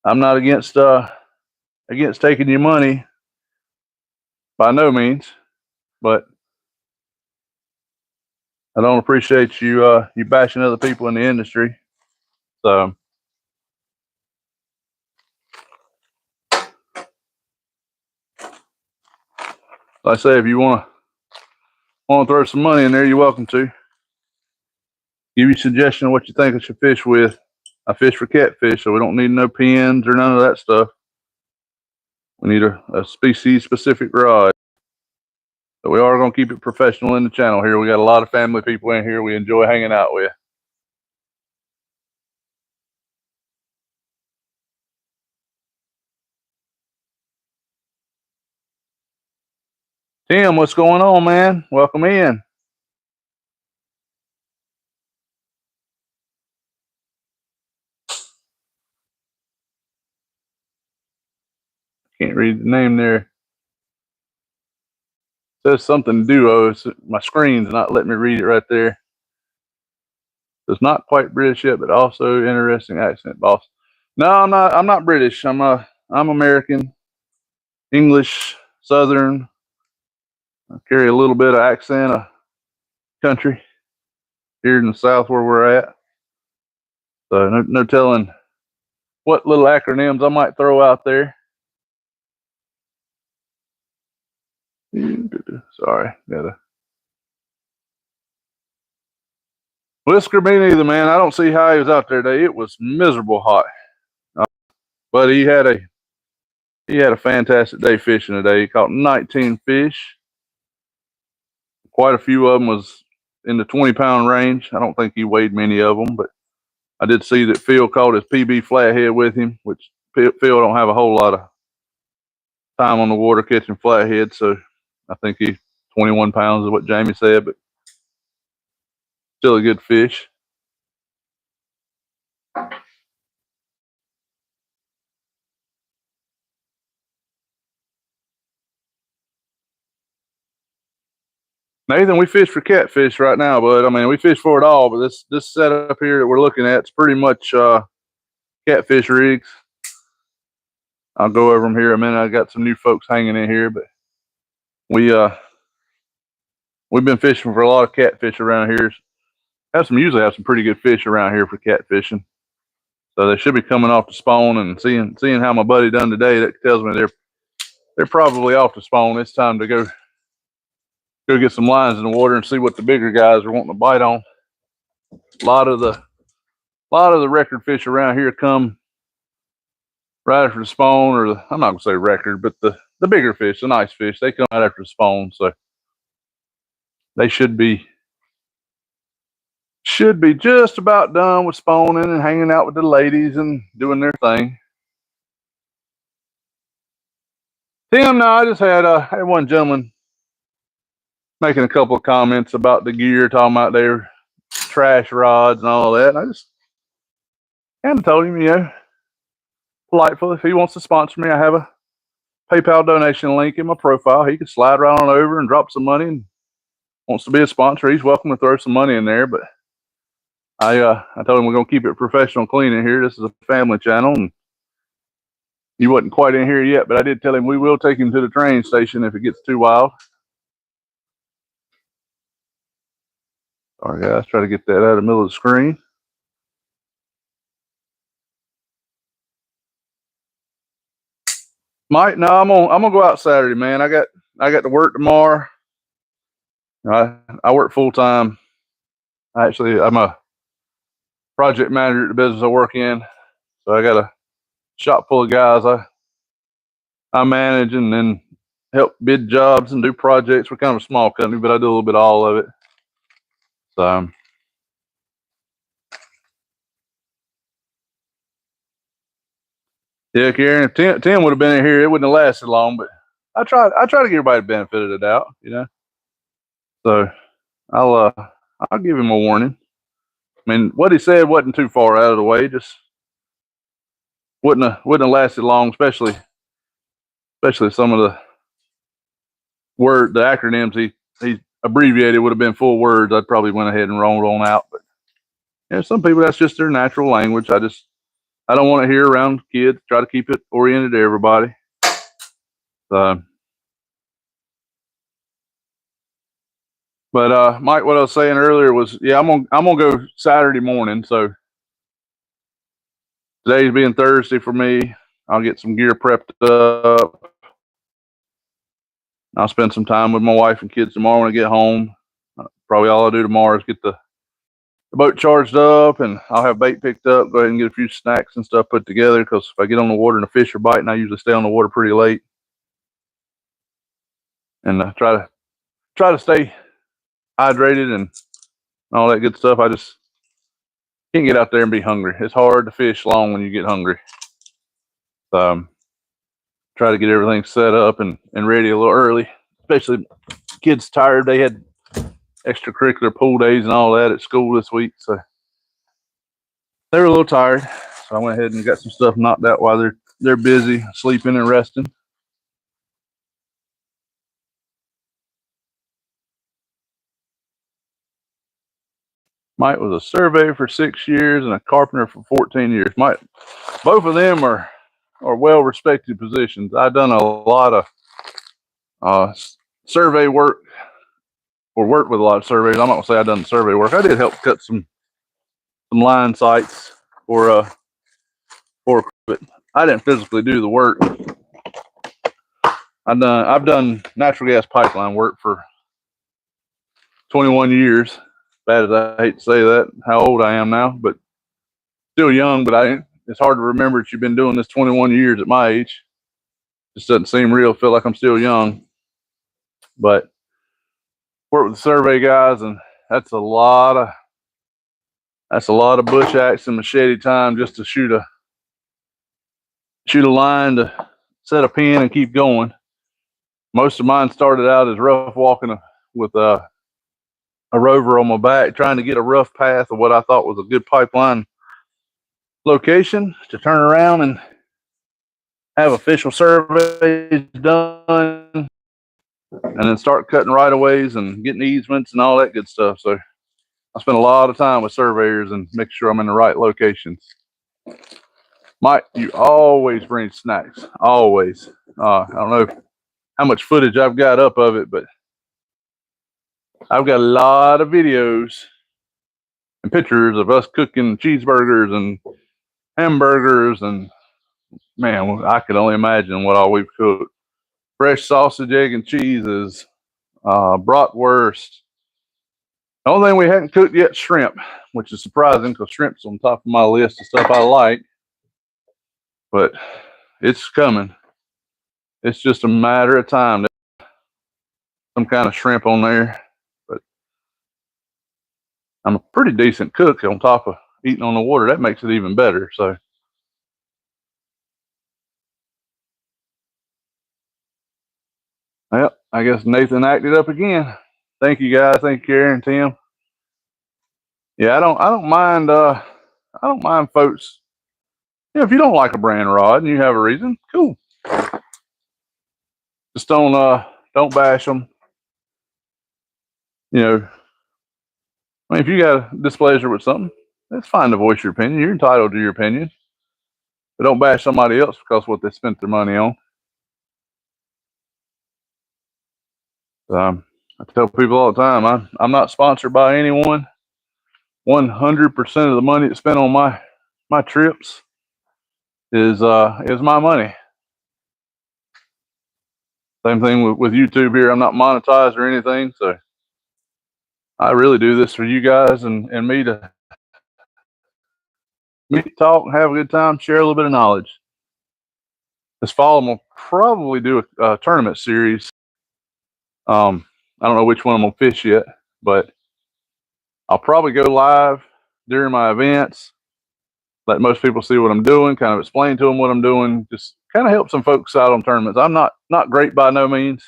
S1: I'm not against taking your money by no means, but I don't appreciate you bashing other people in the industry. So like I say, if you want to throw some money in there, you're welcome to. Give you a suggestion of what you think I should fish with. I fish for catfish, so we don't need no pins or none of that stuff. We need a species specific rod. So we are going to keep it professional in the channel here. We got a lot of family people in here we enjoy hanging out with. Tim, what's going on, man? Welcome in. Can't read the name there. It says something duo. My screen's not letting me read it right there. It's not quite British yet, but also interesting accent, boss. No, I'm not. I'm not British. I'm American, English, Southern. I carry a little bit of accent of country here in the South where we're at. So no telling what little acronyms I might throw out there. Sorry, gotta. Whisker me neither, man. I don't see how he was out there today. It was miserable hot, but he had a fantastic day fishing today. He caught 19 fish. Quite a few of them was in the 20-pound range. I don't think he weighed many of them, but I did see that Phil caught his PB flathead with him, which Phil don't have a whole lot of time on the water catching flathead, so I think he 21 pounds is what Jamie said, but still a good fish. Nathan, we fish for catfish right now, bud. I mean, we fish for it all, but this setup here that we're looking at is pretty much catfish rigs. I'll go over them here in a minute. I got some new folks hanging in here, but we've been fishing for a lot of catfish around here. Usually have some pretty good fish around here for catfishing. So they should be coming off the spawn, and seeing how my buddy done today, that tells me they're probably off the spawn. It's time to go get some lines in the water and see what the bigger guys are wanting to bite on. A lot of the record fish around here come right after the spawn, or I'm not gonna say record, but the bigger fish, the nice fish, they come right after the spawn. So they should be just about done with spawning and hanging out with the ladies and doing their thing. Tim, no, I just had one gentleman making a couple of comments about the gear, talking about their trash rods and all that. And I just kind of told him, politely, if he wants to sponsor me, I have a PayPal donation link in my profile. He can slide right on over and drop some money, and wants to be a sponsor, he's welcome to throw some money in there. But I told him we're gonna keep it professional, clean in here. This is a family channel, and he wasn't quite in here yet, but I did tell him we will take him to the train station if it gets too wild. Sorry guys, try to get that out of the middle of the screen. Mike, no, I'm gonna go out Saturday, man. I got to work tomorrow. I work full time. Actually, I'm a project manager at the business I work in, so I got a shop full of guys I manage and then help bid jobs and do projects. We're kind of a small company, but I do a little bit of all of it. So yeah, Karen, if Tim would have been in here, it wouldn't have lasted long. But I try to give everybody the benefit of the doubt, So I'll give him a warning. I mean, what he said wasn't too far out of the way. Just wouldn't have lasted long, especially some of the acronyms he abbreviated would have been full words. I'd probably went ahead and rolled on out. But some people, that's just their natural language. I don't want to hear around kids. Try to keep it oriented to everybody. So, but Mike, what I was saying earlier was, yeah, I'm gonna go Saturday morning. So today's being Thursday for me. I'll get some gear prepped up. I'll spend some time with my wife and kids tomorrow when I get home. Probably all I'll do tomorrow is get the boat charged up, and I'll have bait picked up, go ahead and get a few snacks and stuff put together, because if I get on the water and the fish are biting, I usually stay on the water pretty late. And try try to stay hydrated and all that good stuff. I just can't get out there and be hungry. It's hard to fish long when you get hungry. So try to get everything set up and ready a little early, especially kids tired. They had extracurricular pool days and all that at school this week, so they were a little tired. So I went ahead and got some stuff knocked out while they're busy sleeping and resting. Mike was a surveyor for 6 years and a carpenter for 14 years. Mike, both of them are well-respected positions. I've done a lot of survey work, or worked with a lot of surveys. I'm not gonna say I've done survey work. I did help cut some line sites for but I didn't physically do the work. I've done natural gas pipeline work for 21 years. Bad as I hate to say that, how old I am now, but still young. But it's hard to remember that you've been doing this 21 years at my age. Just doesn't seem real. Feel like I'm still young. But work with the survey guys, and that's a lot of bush axe and machete time just to shoot a line, to set a pin and keep going. Most of mine started out as rough walking with a rover on my back, trying to get a rough path of what I thought was a good pipeline location to turn around and have official surveys done, and then start cutting right of ways and getting easements and all that good stuff. So I spent a lot of time with surveyors and make sure I'm in the right locations. Mike, you always bring snacks, always. I don't know how much footage I've got up of it, but I've got a lot of videos and pictures of us cooking cheeseburgers and hamburgers, and man, I can only imagine what all we've cooked. Fresh sausage, egg, and cheeses, bratwurst. The only thing we hadn't cooked yet, shrimp, which is surprising because shrimp's on top of my list of stuff I like. But it's coming. It's just a matter of time. Some kind of shrimp on there. But I'm a pretty decent cook on top of eating on the water. That makes it even better. So well, I guess Nathan acted up again. Thank you guys. Thank you, Karen and Tim. Yeah, I don't mind folks. Yeah, if you don't like a brand rod and you have a reason, cool. Just don't bash them. You know, I mean, if you got a displeasure with something, it's fine to voice your opinion. You're entitled to your opinion, but don't bash somebody else because of what they spent their money on. I tell people all the time, I'm not sponsored by anyone. 100% of the money that's spent on my trips is my money. Same thing with YouTube here. I'm not monetized or anything, so I really do this for you guys and me to talk, have a good time, share a little bit of knowledge. This fall, I'm gonna probably do a tournament series. I don't know which one I'm gonna fish yet, but I'll probably go live during my events, let most people see what I'm doing, kind of explain to them what I'm doing, just kind of help some folks out on tournaments. I'm not great by no means.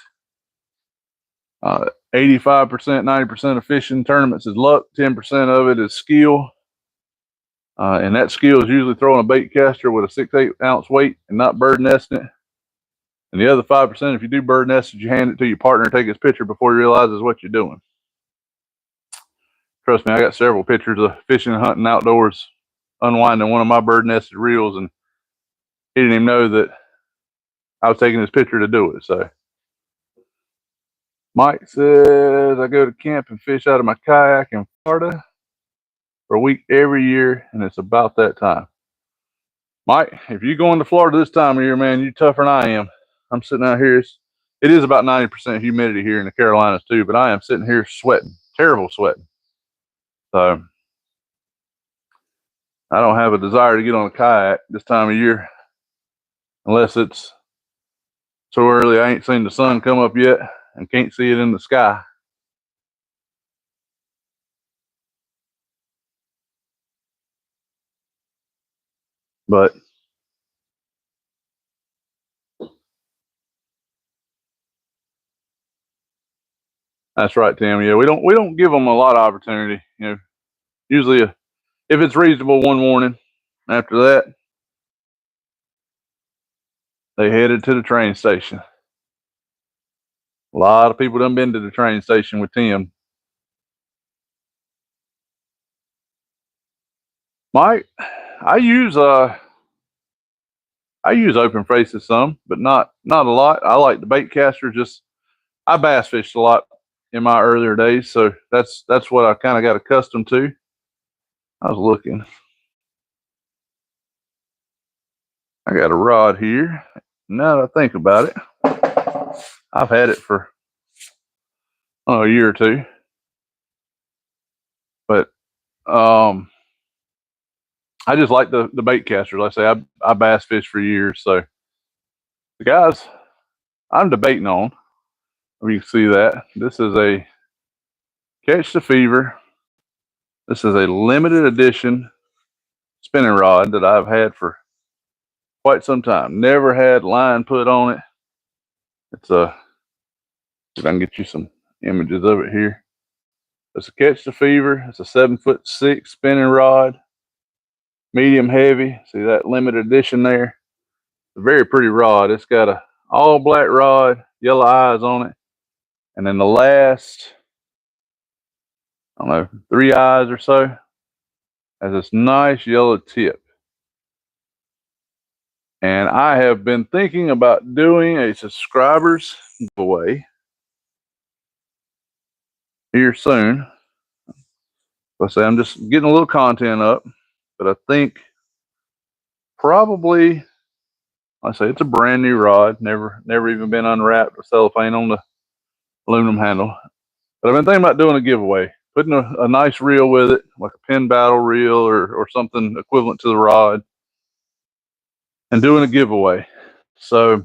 S1: 85%, 90% of fishing tournaments is luck. 10% of it is skill. And that skill is usually throwing a bait caster with a 6-8 ounce weight and not bird nesting it. And the other 5%, if you do bird nest it, you hand it to your partner and take his picture before he realizes what you're doing. Trust me, I got several pictures of fishing and hunting outdoors, unwinding one of my bird nested reels, and he didn't even know that I was taking his picture to do it. So Mike says, I go to camp and fish out of my kayak in Florida for a week every year, and it's about that time. Mike, if you're going to Florida this time of year, man, you're tougher than I am. I'm sitting out here. It is about 90% humidity here in the Carolinas too, but I am sitting here sweating, terrible sweating. So I don't have a desire to get on a kayak this time of year unless it's so early I ain't seen the sun come up yet and can't see it in the sky. But that's right, Tim. Yeah, we don't give them a lot of opportunity. Usually if it's reasonable one morning, after that they headed to the train station. A lot of people done been to the train station with Tim. Mike, I use open faces some, but not a lot. I like the bait caster. Just I bass fished a lot in my earlier days, so that's what I kind of got accustomed to. I was looking. I got a rod here. Now that I think about it, I've had it for a year or two, but I just like the bait casters. Like I say, I bass fish for years, so the guys I'm debating on. If you can see that, this is a Catch the Fever. This is a limited edition spinning rod that I've had for quite some time. Never had line put on it. It's a, if I can get you some images of it here. It's a Catch the Fever. It's a 7'6" spinning rod, medium heavy. See that limited edition there? It's a very pretty rod. It's got a all black rod, yellow eyes on it, and then the last, I don't know, 3 eyes or so has this nice yellow tip. And I have been thinking about doing a subscribers giveaway here soon. Let's say I'm just getting a little content up, but I think probably, I say it's a brand new rod, never even been unwrapped or cellophane on the aluminum handle. But I've been thinking about doing a giveaway, putting a nice reel with it, like a Penn Battle reel or something equivalent to the rod, and doing a giveaway. So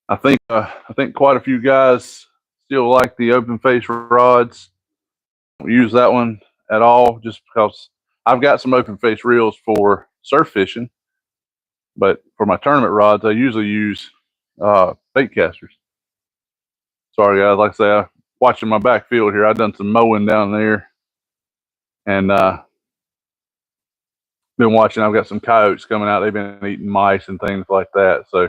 S1: I think quite a few guys still like the open face rods. Don't use that one at all, just because I've got some open face reels for surf fishing, but for my tournament rods, I usually use bait casters. Sorry guys, like I say, I'm watching my backfield here. I've done some mowing down there, and been watching. I've got some coyotes coming out. They've been eating mice and things like that. So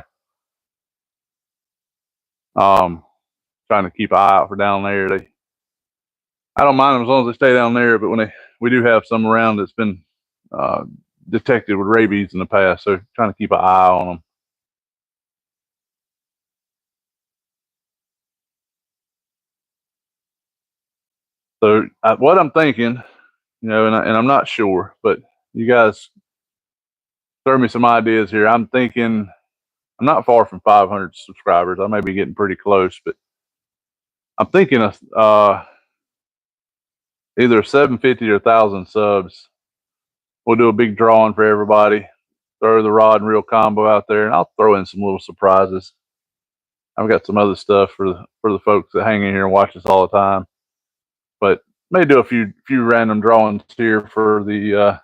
S1: trying to keep an eye out for down there. I don't mind them as long as they stay down there, but we do have some around that's been detected with rabies in the past, so trying to keep an eye on them. So what I'm thinking, and I'm not sure, but you guys throw me some ideas here. I'm thinking I'm not far from 500 subscribers. I may be getting pretty close, but I'm thinking of either 750 or 1,000 subs. We'll do a big drawing for everybody. Throw the rod and reel combo out there, and I'll throw in some little surprises. I've got some other stuff for the folks that hang in here and watch us all the time, but may do a few random drawings here for the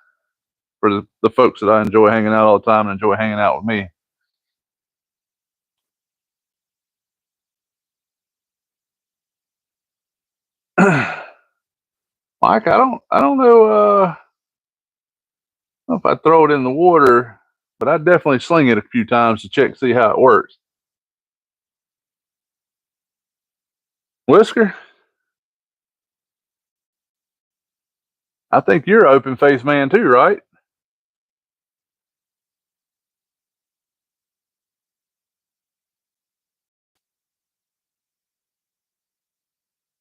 S1: folks that I enjoy hanging out all the time and enjoy hanging out with me. Mike, I don't know if I throw it in the water, but I definitely sling it a few times to check, see how it works. Whisker, I think you're an open face man too, right?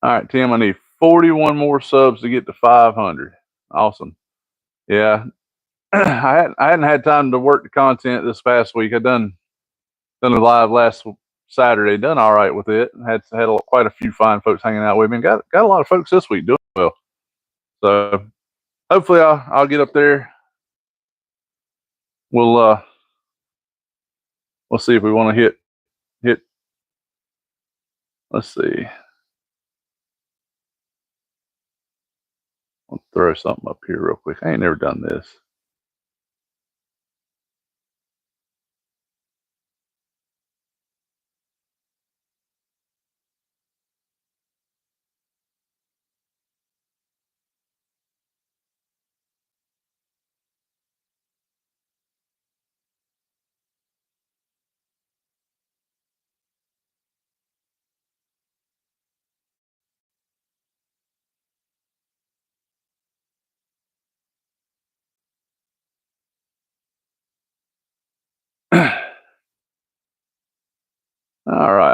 S1: All right, Tim, I need 41 more subs to get to 500. Awesome. Yeah, I hadn't had time to work the content this past week. I done a live last Saturday. Done all right with it. Had quite a few fine folks hanging out with me. And got a lot of folks this week doing well. So hopefully I'll get up there. We'll see if we want to hit. Let's see. I'll throw something up here real quick. I ain't never done this.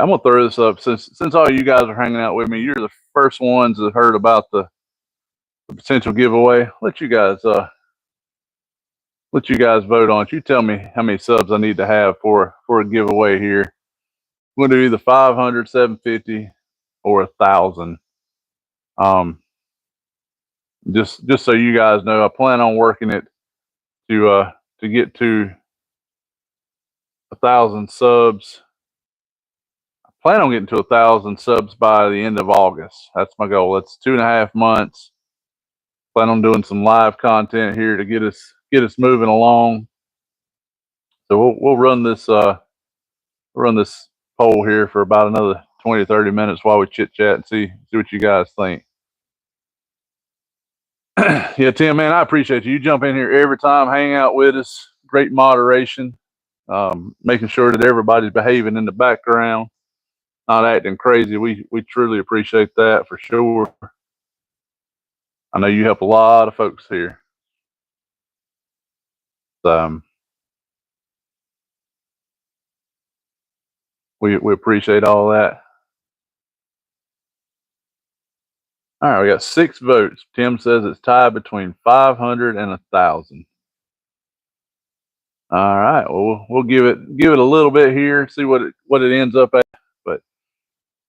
S1: I'm gonna throw this up since all you guys are hanging out with me. You're the first ones that heard about the potential giveaway. Let you guys vote on it. You tell me how many subs I need to have for a giveaway here. I'm gonna do either 500, 750, or 1,000. Just so you guys know, I plan on working it to get to 1,000 subs. I plan on getting to 1,000 subs by the end of August. That's my goal. That's 2.5 months. Plan on doing some live content here to get us moving along. So we'll run this poll here for about another 20 to 30 minutes while we chit chat and see what you guys think. Yeah, Tim, man, I appreciate you. You jump in here every time, hang out with us. Great moderation, making sure that everybody's behaving in the background, not acting crazy. We truly appreciate that for sure. I know you help a lot of folks here. We appreciate all that. All right, we got 6 votes. Tim says it's tied between 500 and 1,000. All right, well, we'll give it a little bit here, see what it ends up at. But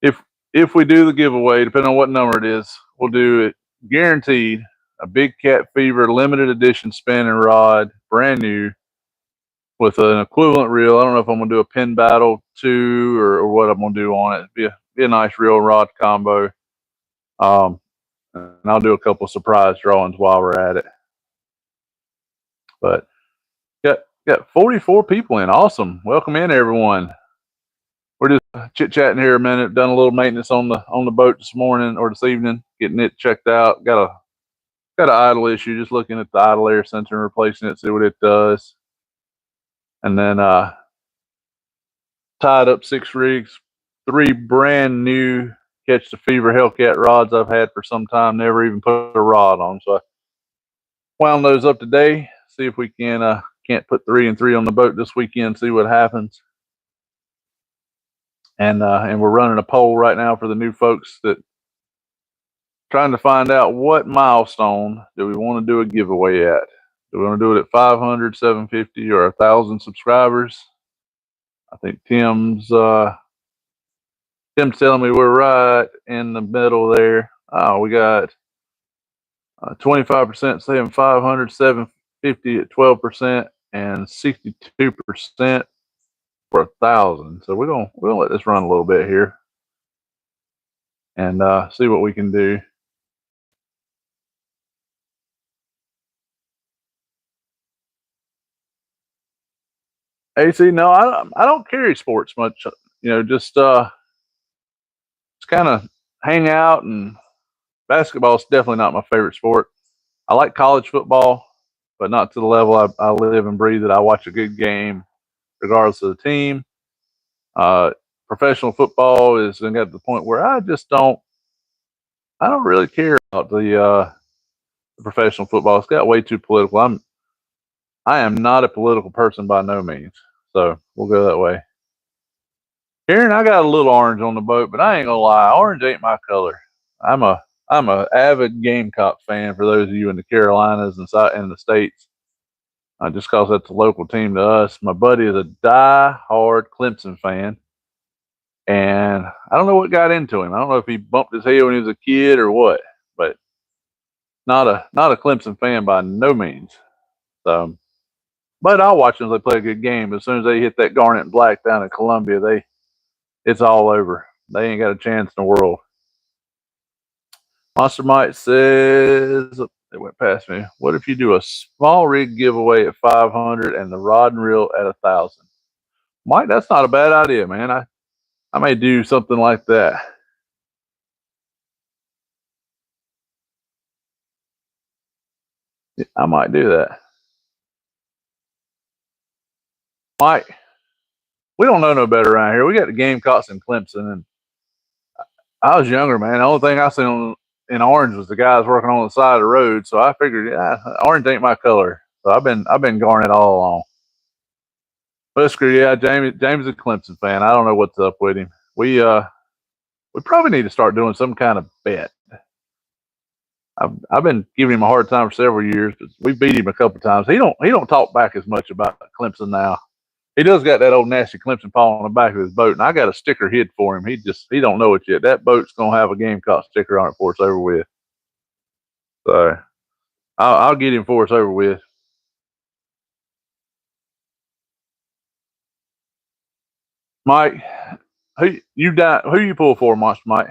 S1: if we do the giveaway, depending on what number it is, we'll do it guaranteed a Big Cat Fever limited edition spinning rod, brand new, with an equivalent reel. I don't know if I'm gonna do a pin battle too or what I'm gonna do on it. Be a nice reel rod combo. And I'll do a couple surprise drawings while we're at it. But got 44 people in. Awesome. Welcome in, everyone. We're just chit chatting here a minute. Done a little maintenance on the boat this morning or this evening, getting it checked out. Got an idle issue. Just looking at the idle air sensor and replacing it, see what it does. And then tied up 6 rigs, 3 brand new Catch the Fever Hellcat rods I've had for some time. Never even put a rod on, so I wound those up today. See if we can't put 3 and 3 on the boat this weekend. See what happens. And we're running a poll right now for the new folks that trying to find out what milestone do we want to do a giveaway at. Do we want to do it at 500, 750, or 1,000 subscribers? I think Tim's telling me we're right in the middle there. Oh, we got 25% saying 500, 750 at 12%, and 62% for 1,000. So we're gonna let this run a little bit here and see what we can do. AC, no, I don't carry sports much. Just kind of hang out, and basketball is definitely not my favorite sport. I like college football, but not to the level I live and breathe that I watch a good game regardless of the team. Professional football is got to the point where I don't really care about the professional football. It's got way too political. I am not a political person by no means, so we'll go that way. Karen, I got a little orange on the boat, but I ain't gonna lie, orange ain't my color. I'm a avid Gamecock fan. For those of you in the Carolinas and in the States, just cause that's a local team to us. My buddy is a die-hard Clemson fan, and I don't know what got into him. I don't know if he bumped his head when he was a kid or what, but not a Clemson fan by no means. So, but I'll watch them if they play a good game. As soon as they hit that garnet and black down in Columbia, it's all over. They ain't got a chance in the world. Monster Mike says, it went past me. What if you do a small rig giveaway at 500 and the rod and reel at 1,000? Mike, that's not a bad idea, man. I may do something like that. I might do that. Mike, we don't know no better around here. We got the Gamecocks in Clemson, and I was younger, man. The only thing I seen in orange was the guys working on the side of the road. So I figured, orange ain't my color. So I've been garnet all along. But screw yeah, James is a Clemson fan. I don't know what's up with him. we probably need to start doing some kind of bet. I've been giving him a hard time for several years, but we beat him a couple times. He don't talk back as much about Clemson now. He does got that old nasty Clemson paw on the back of his boat, and I got a sticker hid for him. He don't know it yet. That boat's gonna have a Gamecock sticker on it before it's over with. So I'll get him before it's over with. Mike, who you pull for, Monster Mike?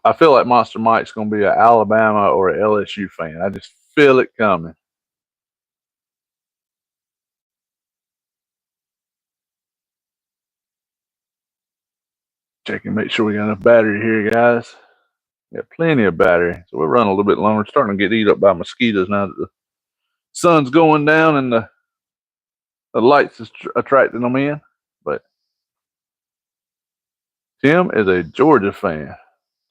S1: I feel like Monster Mike's going to be an Alabama or an LSU fan. I just feel it coming. Check and make sure we got enough battery here, guys. Got plenty of battery, so we're running a little bit longer. It's starting to get eaten up by mosquitoes now that the sun's going down and the lights is attracting them in. But Tim is a Georgia fan.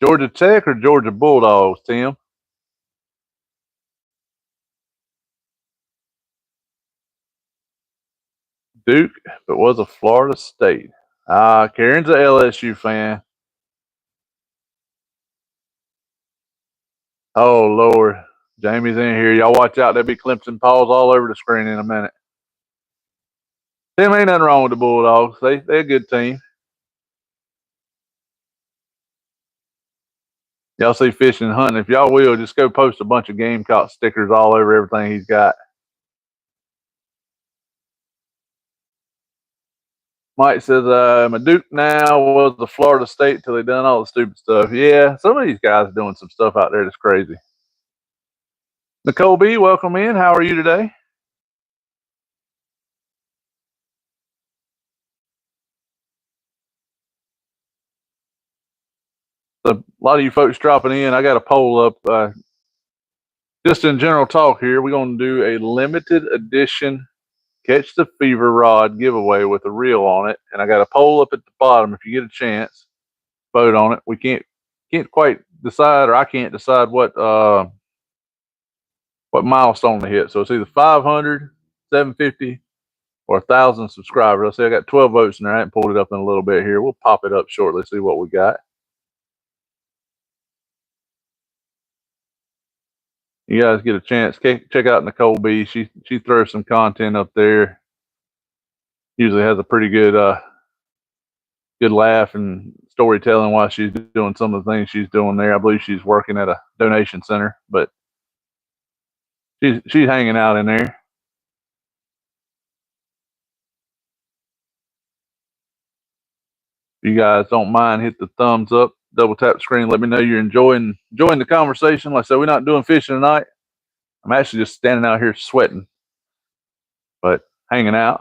S1: Georgia Tech or Georgia Bulldogs, Tim? Duke, but was a Florida State. Karen's a LSU fan. Oh, Lord. Jamie's in here. Y'all watch out. There'll be Clemson paws all over the screen in a minute. Tim, ain't nothing wrong with the Bulldogs. They're a good team. Y'all see Fishing and Hunting. If y'all will, just go post a bunch of Gamecock stickers all over everything he's got. Mike says, I'm a Duke now, was the Florida State till they done all the stupid stuff. Yeah, some of these guys are doing some stuff out there that's crazy. Nicole B, welcome in. How are you today? So a lot of you folks dropping in. I got a poll up. Just in general talk here, we're going to do a limited edition Catch the Fever Rod giveaway with a reel on it. And I got a poll up at the bottom. If you get a chance, vote on it. We can't quite decide, or I can't decide what milestone to hit. So it's either 500, 750, or 1,000 subscribers. I say I got 12 votes in there. I haven't pulled it up in a little bit here. We'll pop it up shortly, see what we got. You guys get a chance, check out Nicole B. She throws some content up there. Usually has a pretty good good laugh and storytelling while she's doing some of the things she's doing there. I believe she's working at a donation center, but she's hanging out in there. If you guys don't mind, hit the thumbs up, double tap the screen. Let me know you're enjoying the conversation. Like I said, we're not doing fishing tonight. I'm actually just standing out here sweating, but hanging out.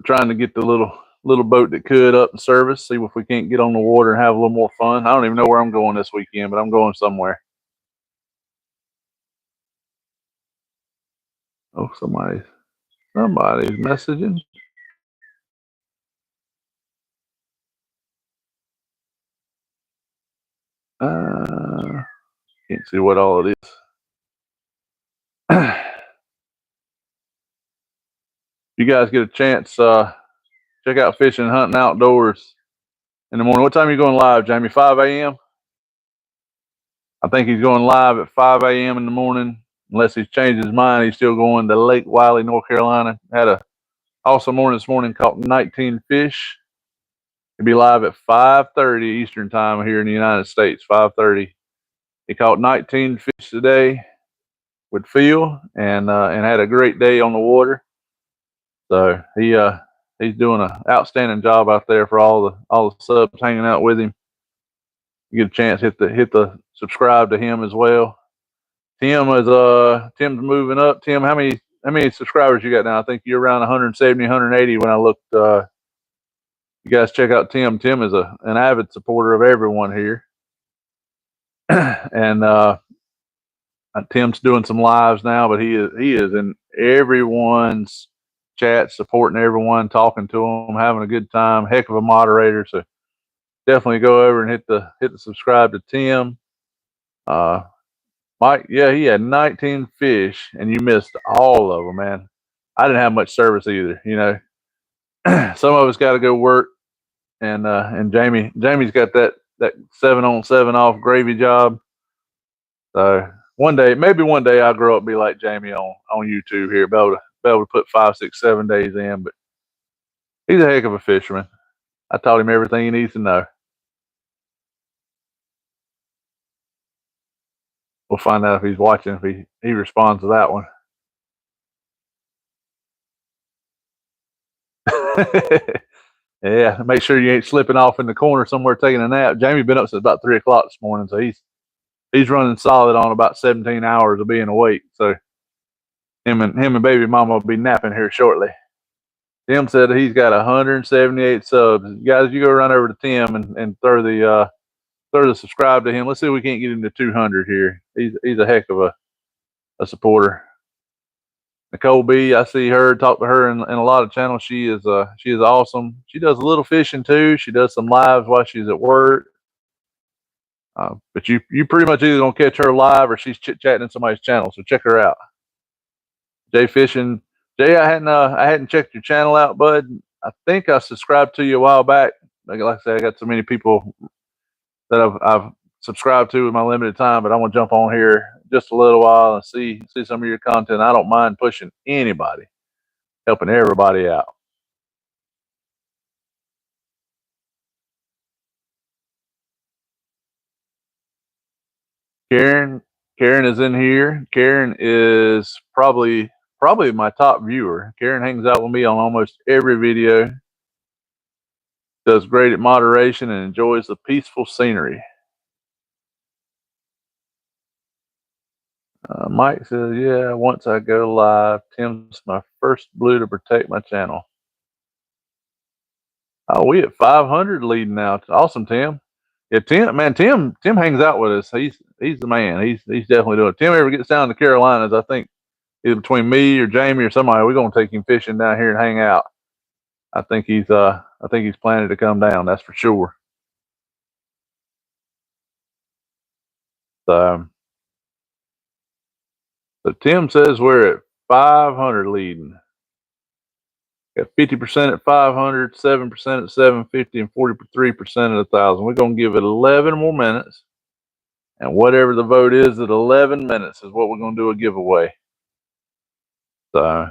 S1: Trying to get the little boat that could up in service. See if we can't get on the water and have a little more fun. I don't even know where I'm going this weekend, but I'm going somewhere. Oh, somebody's messaging. Can't see what all it is. You guys get a chance, check out Fishing and Hunting Outdoors in the morning. What time are you going live, Jamie? 5 a.m.? I think he's going live at 5 a.m. in the morning. Unless he's changed his mind, he's still going to Lake Wiley, North Carolina. Had a awesome morning this morning, caught 19 fish. He'll be live at 5:30 Eastern time here in the United States, 5:30. He caught 19 fish today with Phil and had a great day on the water. So he's doing an outstanding job out there for all the subs hanging out with him. You get a chance, hit the subscribe to him as well. Tim's moving up. Tim, how many subscribers you got now? I think you're around 170, 180 when I looked you guys check out Tim. Tim is an avid supporter of everyone here. And Tim's doing some lives now, but he is in everyone's chat, supporting everyone, talking to them, having a good time. Heck of a moderator. So definitely go over and hit the subscribe to Tim. Mike, yeah, he had 19 fish, and you missed all of them, man. I didn't have much service either. You know, some of us got to go work, and Jamie's got that 7-on 7 off gravy job. So maybe one day I'll grow up and be like Jamie on YouTube here, be able to put 5, 6, 7 days in. But he's a heck of a fisherman. I taught him everything he needs to know. We'll find out if he's watching, if he responds to that one. Yeah, make sure you ain't slipping off in the corner somewhere taking a nap. Jamie been up since about 3 o'clock this morning, so he's running solid on about 17 hours of being awake. So him and baby mama will be napping here shortly. Tim said that he's got 178 subs. Guys, you go run over to Tim and throw the subscribe to him. Let's see if we can't get him to 200 here. He's a heck of a supporter. Nicole B, I see her, talk to her in a lot of channels. She is awesome. She does a little fishing too. She does some lives while she's at work. But you pretty much either gonna catch her live or she's chit chatting in somebody's channel. So check her out. Jay Fishing. Jay, I hadn't checked your channel out, bud. I think I subscribed to you a while back. Like I said, I got so many people that I've subscribed to with my limited time, but I want to jump on here just a little while and see some of your content. I don't mind pushing anybody, helping everybody out. Karen is in here. Karen is probably my top viewer. Karen hangs out with me on almost every video. Does great at moderation and enjoys the peaceful scenery. Mike says, yeah, once I go live, Tim's my first blue to protect my channel. Oh, we at 500 leading now. Awesome, Tim. Yeah, Tim hangs out with us. He's the man. He's definitely doing it. Tim ever gets down to Carolinas, I think either between me or Jamie or somebody, we're gonna take him fishing down here and hang out. I think he's planning to come down, that's for sure. So Tim says we're at 500 leading. Got 50% at 500, 7% at 750, and 43% at 1,000. We're gonna give it 11 more minutes, and whatever the vote is at 11 minutes is what we're gonna do a giveaway. So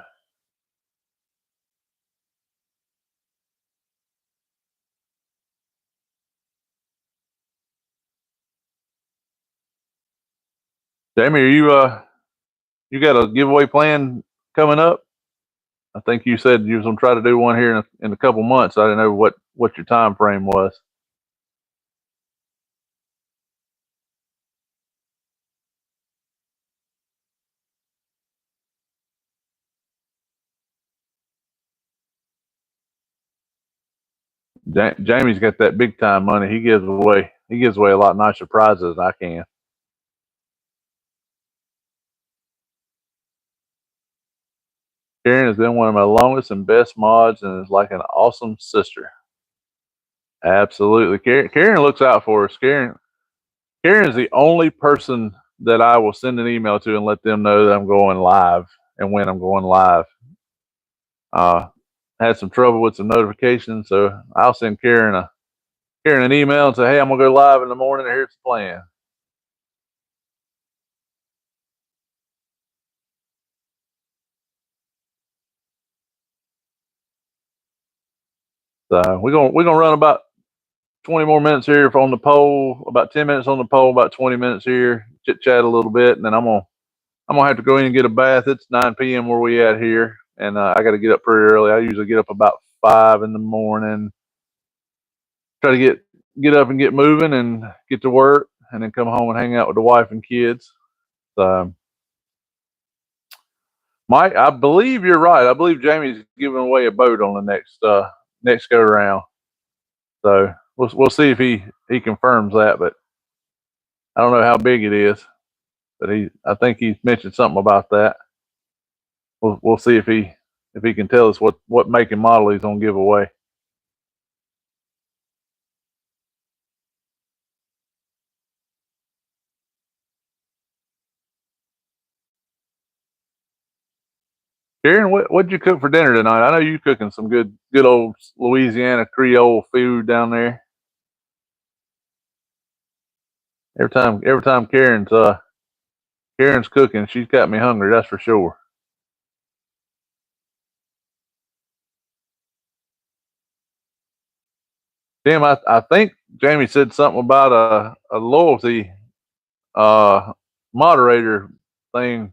S1: Jamie, are you got a giveaway plan coming up? I think you said you was gonna try to do one here in a couple months. I didn't know what your time frame was. Jamie's got that big time money. He gives away a lot nicer prizes than I can. Karen has been one of my longest and best mods and is like an awesome sister. Absolutely. Karen looks out for us. Karen is the only person that I will send an email to and let them know that I'm going live and when I'm going live. Had some trouble with some notifications, so I'll send Karen an email and say, hey, I'm gonna go live in the morning, and here's the plan. So we're gonna run about 20 more minutes here on the pole, about 10 minutes on the pole, about 20 minutes here, chit chat a little bit, and then I'm gonna have to go in and get a bath. It's 9 p.m. where we at here, and I got to get up pretty early. I usually get up about 5 in the morning, try to get up and get moving and get to work, and then come home and hang out with the wife and kids. So, Mike, I believe you're right. I believe Jamie's giving away a boat on the next go around. So we'll see if he confirms that, but I don't know how big it is. But I think he mentioned something about that. We'll see if he can tell us what make and model he's gonna give away. Karen, what'd you cook for dinner tonight? I know you cooking some good old Louisiana Creole food down there. Every time Karen's cooking, she's got me hungry. That's for sure. Tim, I think Jamie said something about a loyalty moderator thing.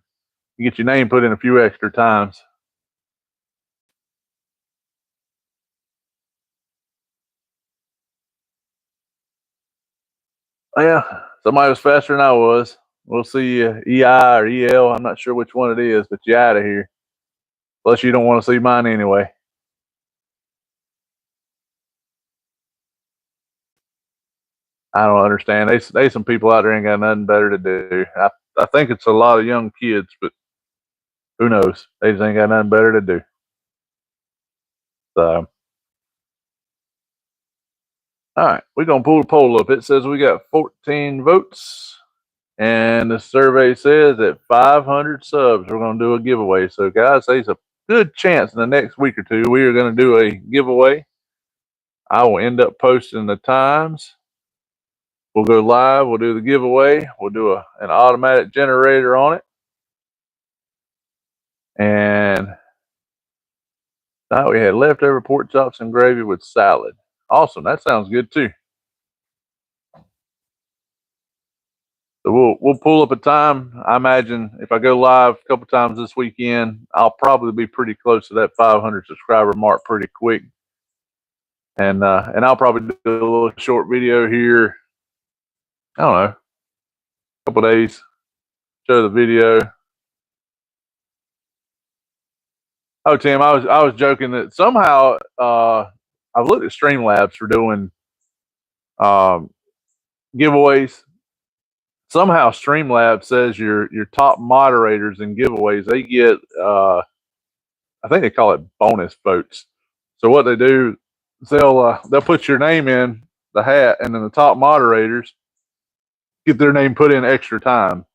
S1: You get your name put in a few extra times. Yeah, somebody was faster than I was. We'll see EI or EL. I'm not sure which one it is, but you're out of here. Plus, you don't want to see mine anyway. I don't understand. They some people out there ain't got nothing better to do. I think it's a lot of young kids, but who knows? They just ain't got nothing better to do. So, all right, we're gonna pull the poll up. It says we got 14 votes, and the survey says at 500 subs, we're gonna do a giveaway. So, guys, there's a good chance in the next week or two we are gonna do a giveaway. I will end up posting the times. We'll go live. We'll do the giveaway. We'll do an automatic generator on it. And now we had leftover pork chops and gravy with salad. Awesome. That sounds good too. So we'll pull up a time. I imagine if I go live a couple times this weekend, I'll probably be pretty close to that 500 subscriber mark pretty quick. And I'll probably do a little short video here. I don't know, a couple days. Show the video. Oh, Tim, I was joking that somehow I've looked at Streamlabs for doing giveaways. Somehow Streamlabs says your top moderators and giveaways, they get I think they call it bonus votes. So what they do is they'll put your name in the hat, and then the top moderators get their name put in extra time.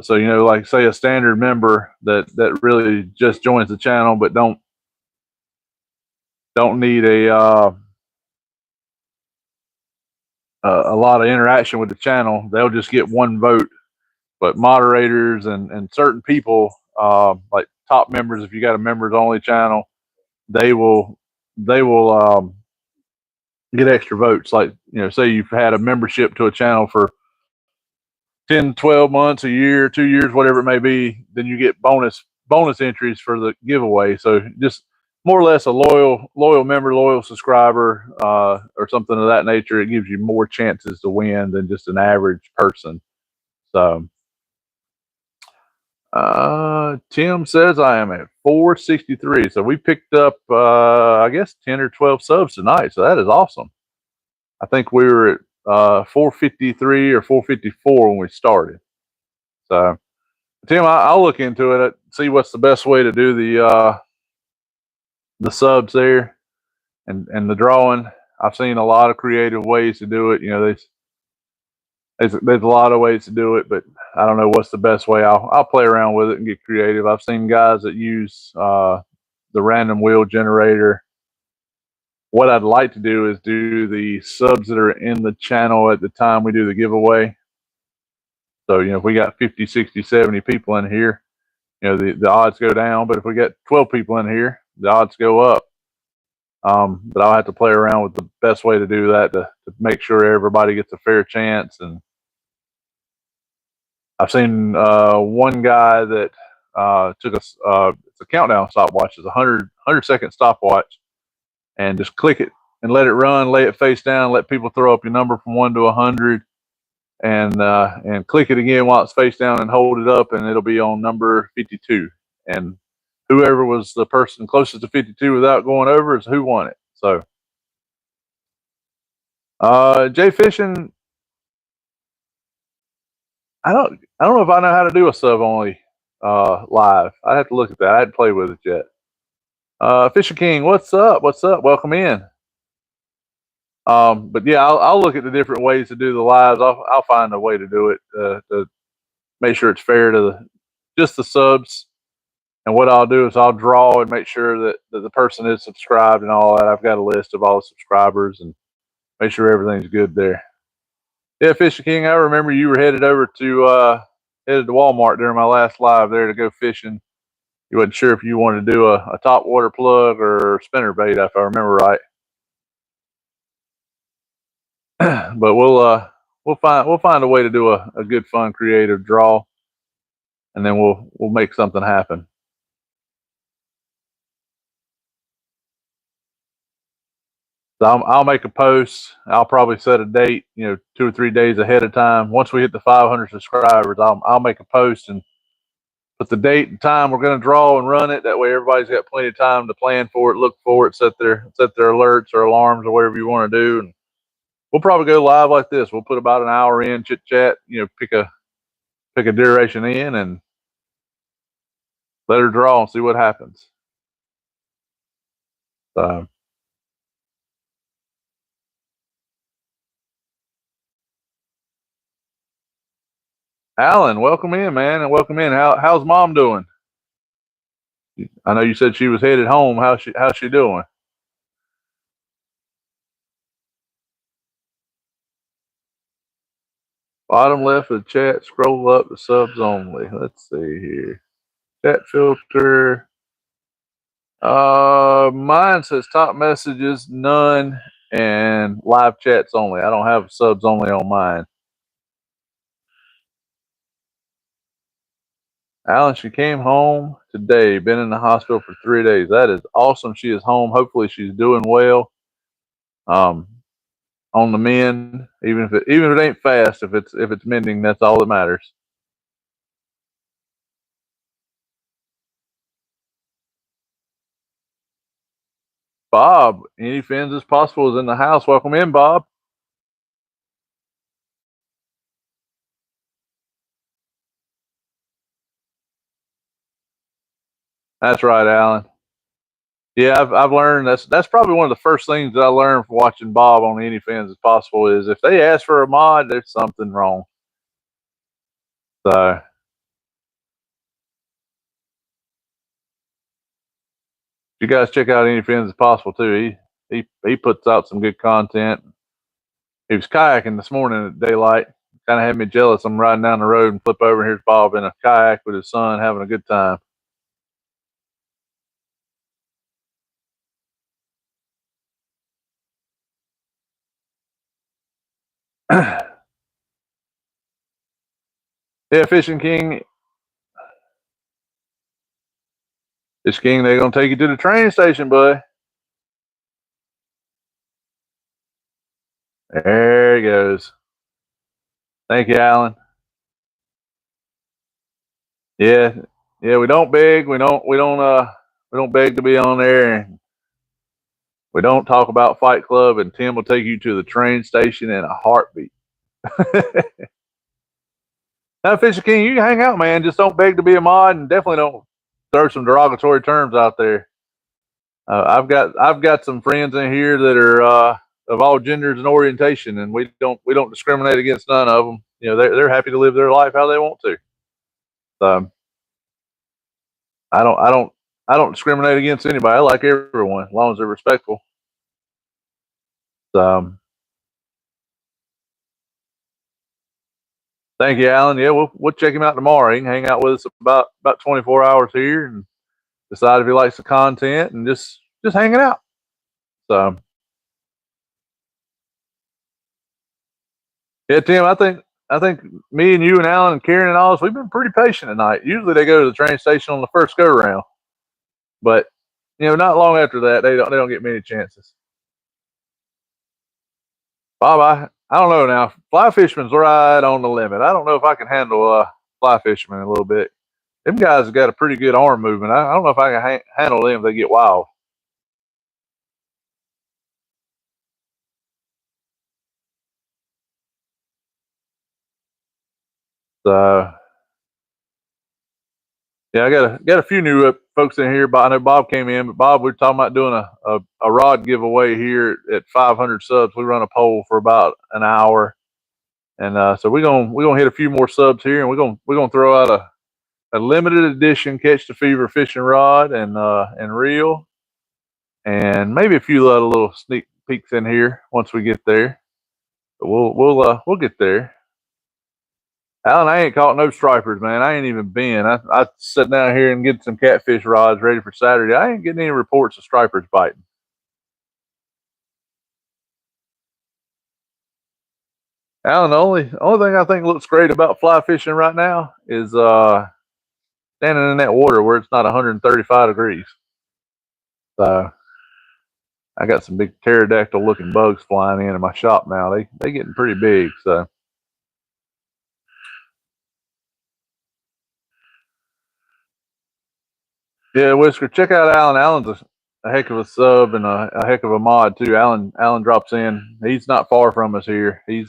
S1: So like say a standard member that really just joins the channel but don't need a lot of interaction with the channel, they'll just get one vote. But moderators and certain people, like top members, if you got a members only channel, they will get extra votes. Like say you've had a membership to a channel for 10, 12 months, a year, 2 years, whatever it may be, then you get bonus entries for the giveaway. So just more or less a loyal member, loyal subscriber, or something of that nature. It gives you more chances to win than just an average person. So Tim says I am at 463. So we picked up I guess 10 or 12 subs tonight. So that is awesome. I think we were at 453 or 454 when we started. So Tim, I'll look into it, see what's the best way to do the subs there and the drawing. I've seen a lot of creative ways to do it. There's a lot of ways to do it, but I don't know what's the best way. I'll play around with it and get creative. I've seen guys that use the random wheel generator. What I'd like to do is do the subs that are in the channel at the time we do the giveaway. So, if we got 50, 60, 70 people in here, the odds go down. But if we get 12 people in here, the odds go up. But I'll have to play around with the best way to do that to make sure everybody gets a fair chance. And I've seen one guy that took it's a countdown stopwatch. It's a 100-second stopwatch, and just click it and let it run, lay it face down, let people throw up your number from 1 to 100, and click it again while it's face down and hold it up, and it'll be on number 52. And whoever was the person closest to 52 without going over is who won it. So Jay Fishing. I don't know if I know how to do a sub only live. I have to look at that. I hadn't played with it yet. Fisher King, what's up? What's up? Welcome in. But yeah, I'll look at the different ways to do the lives. I'll find a way to do it to make sure it's fair to just the subs. And what I'll do is I'll draw and make sure that the person is subscribed and all that. I've got a list of all the subscribers and make sure everything's good there. Yeah, Fisher King, I remember you were headed to Walmart during my last live there to go fishing. You wasn't sure if you wanted to do a top water plug or spinner bait, if I remember right. But we'll find a way to do a good, fun, creative draw, and then we'll make something happen. So I'll make a post. I'll probably set a date, 2 or 3 days ahead of time. Once we hit the 500 subscribers, I'll make a post and put the date and time we're going to draw and run it. That way, everybody's got plenty of time to plan for it, look for it, set their alerts or alarms or whatever you want to do. And we'll probably go live like this. We'll put about an hour in, chit chat, pick a duration in, and let her draw and see what happens. So. Alan, welcome in, man, and welcome in. How's mom doing? I know you said she was headed home. How's she doing? Bottom left of the chat, scroll up to subs only. Let's see here. Chat filter. Mine says top messages, none, and live chats only. I don't have subs only on mine. Alan, she came home today. Been in the hospital for 3 days. That is awesome. She is home. Hopefully, she's doing well. On the mend, even if it ain't fast, if it's mending, that's all that matters. Bob, any fins as possible is in the house. Welcome in, Bob. That's right, Alan. Yeah, I've learned that's probably one of the first things that I learned from watching Bob on Any Fins as Possible is if they ask for a mod, there's something wrong. So you guys check out Any Fins as Possible too. He puts out some good content. He was kayaking this morning at daylight. Kind of had me jealous. I'm riding down the road and flip over, and here's Bob in a kayak with his son having a good time. Yeah, Fishing King. Fish King, they're gonna take you to the train station, bud. There he goes. Thank you, Alan. Yeah, yeah. We don't beg. We don't beg to be on there. We don't talk about Fight Club, and Tim will take you to the train station in a heartbeat. Now, Fisher King, you can hang out, man. Just don't beg to be a mod, and definitely don't throw some derogatory terms out there. I've got some friends in here that are of all genders and orientation, and we don't discriminate against none of them. They're happy to live their life how they want to. So I don't discriminate against anybody. I like everyone as long as they're respectful. Thank you, Alan. Yeah, we'll check him out tomorrow. He can hang out with us about 24 hours here and decide if he likes the content and just hanging out. So yeah, Tim, I think me and you and Alan and Karen and all us, we've been pretty patient tonight. Usually they go to the train station on the first go round, but not long after that they don't get many chances. Bob, I don't know now. Fly fisherman's right on the limit. I don't know if I can handle fly fisherman a little bit. Them guys have got a pretty good arm movement. I don't know if I can handle them if they get wild. So yeah, I got a few new folks in here. But I know Bob came in. But Bob, we're talking about doing a rod giveaway here at 500 subs. We run a poll for about an hour, and so we're gonna hit a few more subs here, and we're gonna throw out a limited edition Catch the Fever fishing rod and reel, and maybe a few other little sneak peeks in here once we get there. But we'll get there. Alan, I ain't caught no stripers, man. I ain't even been. I sit down here and get some catfish rods ready for Saturday. I ain't getting any reports of stripers biting. Alan, the only thing I think looks great about fly fishing right now is standing in that water where it's not 135 degrees. So I got some big pterodactyl looking bugs flying in my shop now. They getting pretty big. So yeah, Whisker, check out Alan. Alan's a heck of a sub and a heck of a mod too. Alan drops in. He's not far from us here. He's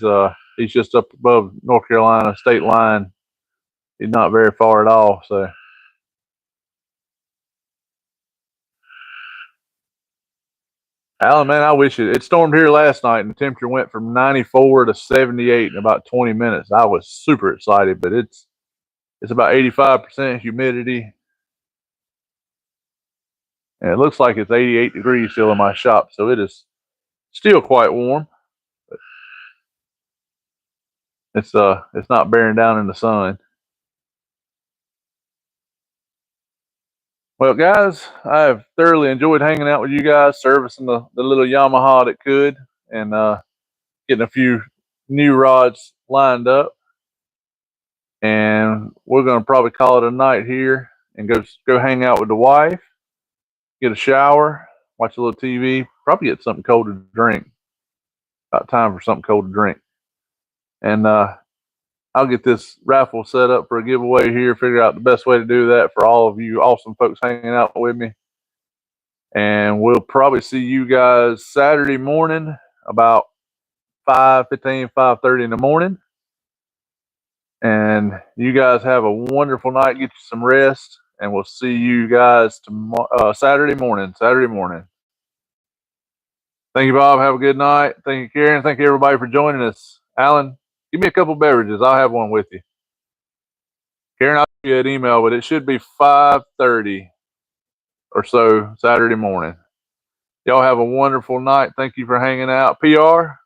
S1: just up above North Carolina state line. He's not very far at all. So Alan, man, I wish it stormed here last night and the temperature went from 94 to 78 in about 20 minutes. I was super excited, but it's about 85% humidity. And it looks like it's 88 degrees still in my shop, so it is still quite warm. But it's not bearing down in the sun. Well, guys, I have thoroughly enjoyed hanging out with you guys, servicing the little Yamaha that could, and getting a few new rods lined up. And we're gonna probably call it a night here and go hang out with the wife, get a shower, watch a little TV, probably get something cold to drink. About time for something cold to drink. And I'll get this raffle set up for a giveaway here, figure out the best way to do that for all of you awesome folks hanging out with me. And we'll probably see you guys Saturday morning about 5:15, 5:30 in the morning. And you guys have a wonderful night. Get you some rest, and we'll see you guys tomorrow, Saturday morning. Thank you, Bob. Have a good night. Thank you, Karen. Thank you, everybody, for joining us. Alan, give me a couple beverages. I'll have one with you. Karen, I'll give you an email, but it should be 5:30 or so Saturday morning. Y'all have a wonderful night. Thank you for hanging out. PR,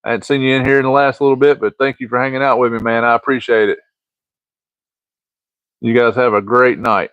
S1: I hadn't seen you in here in the last little bit, but thank you for hanging out with me, man. I appreciate it. You guys have a great night.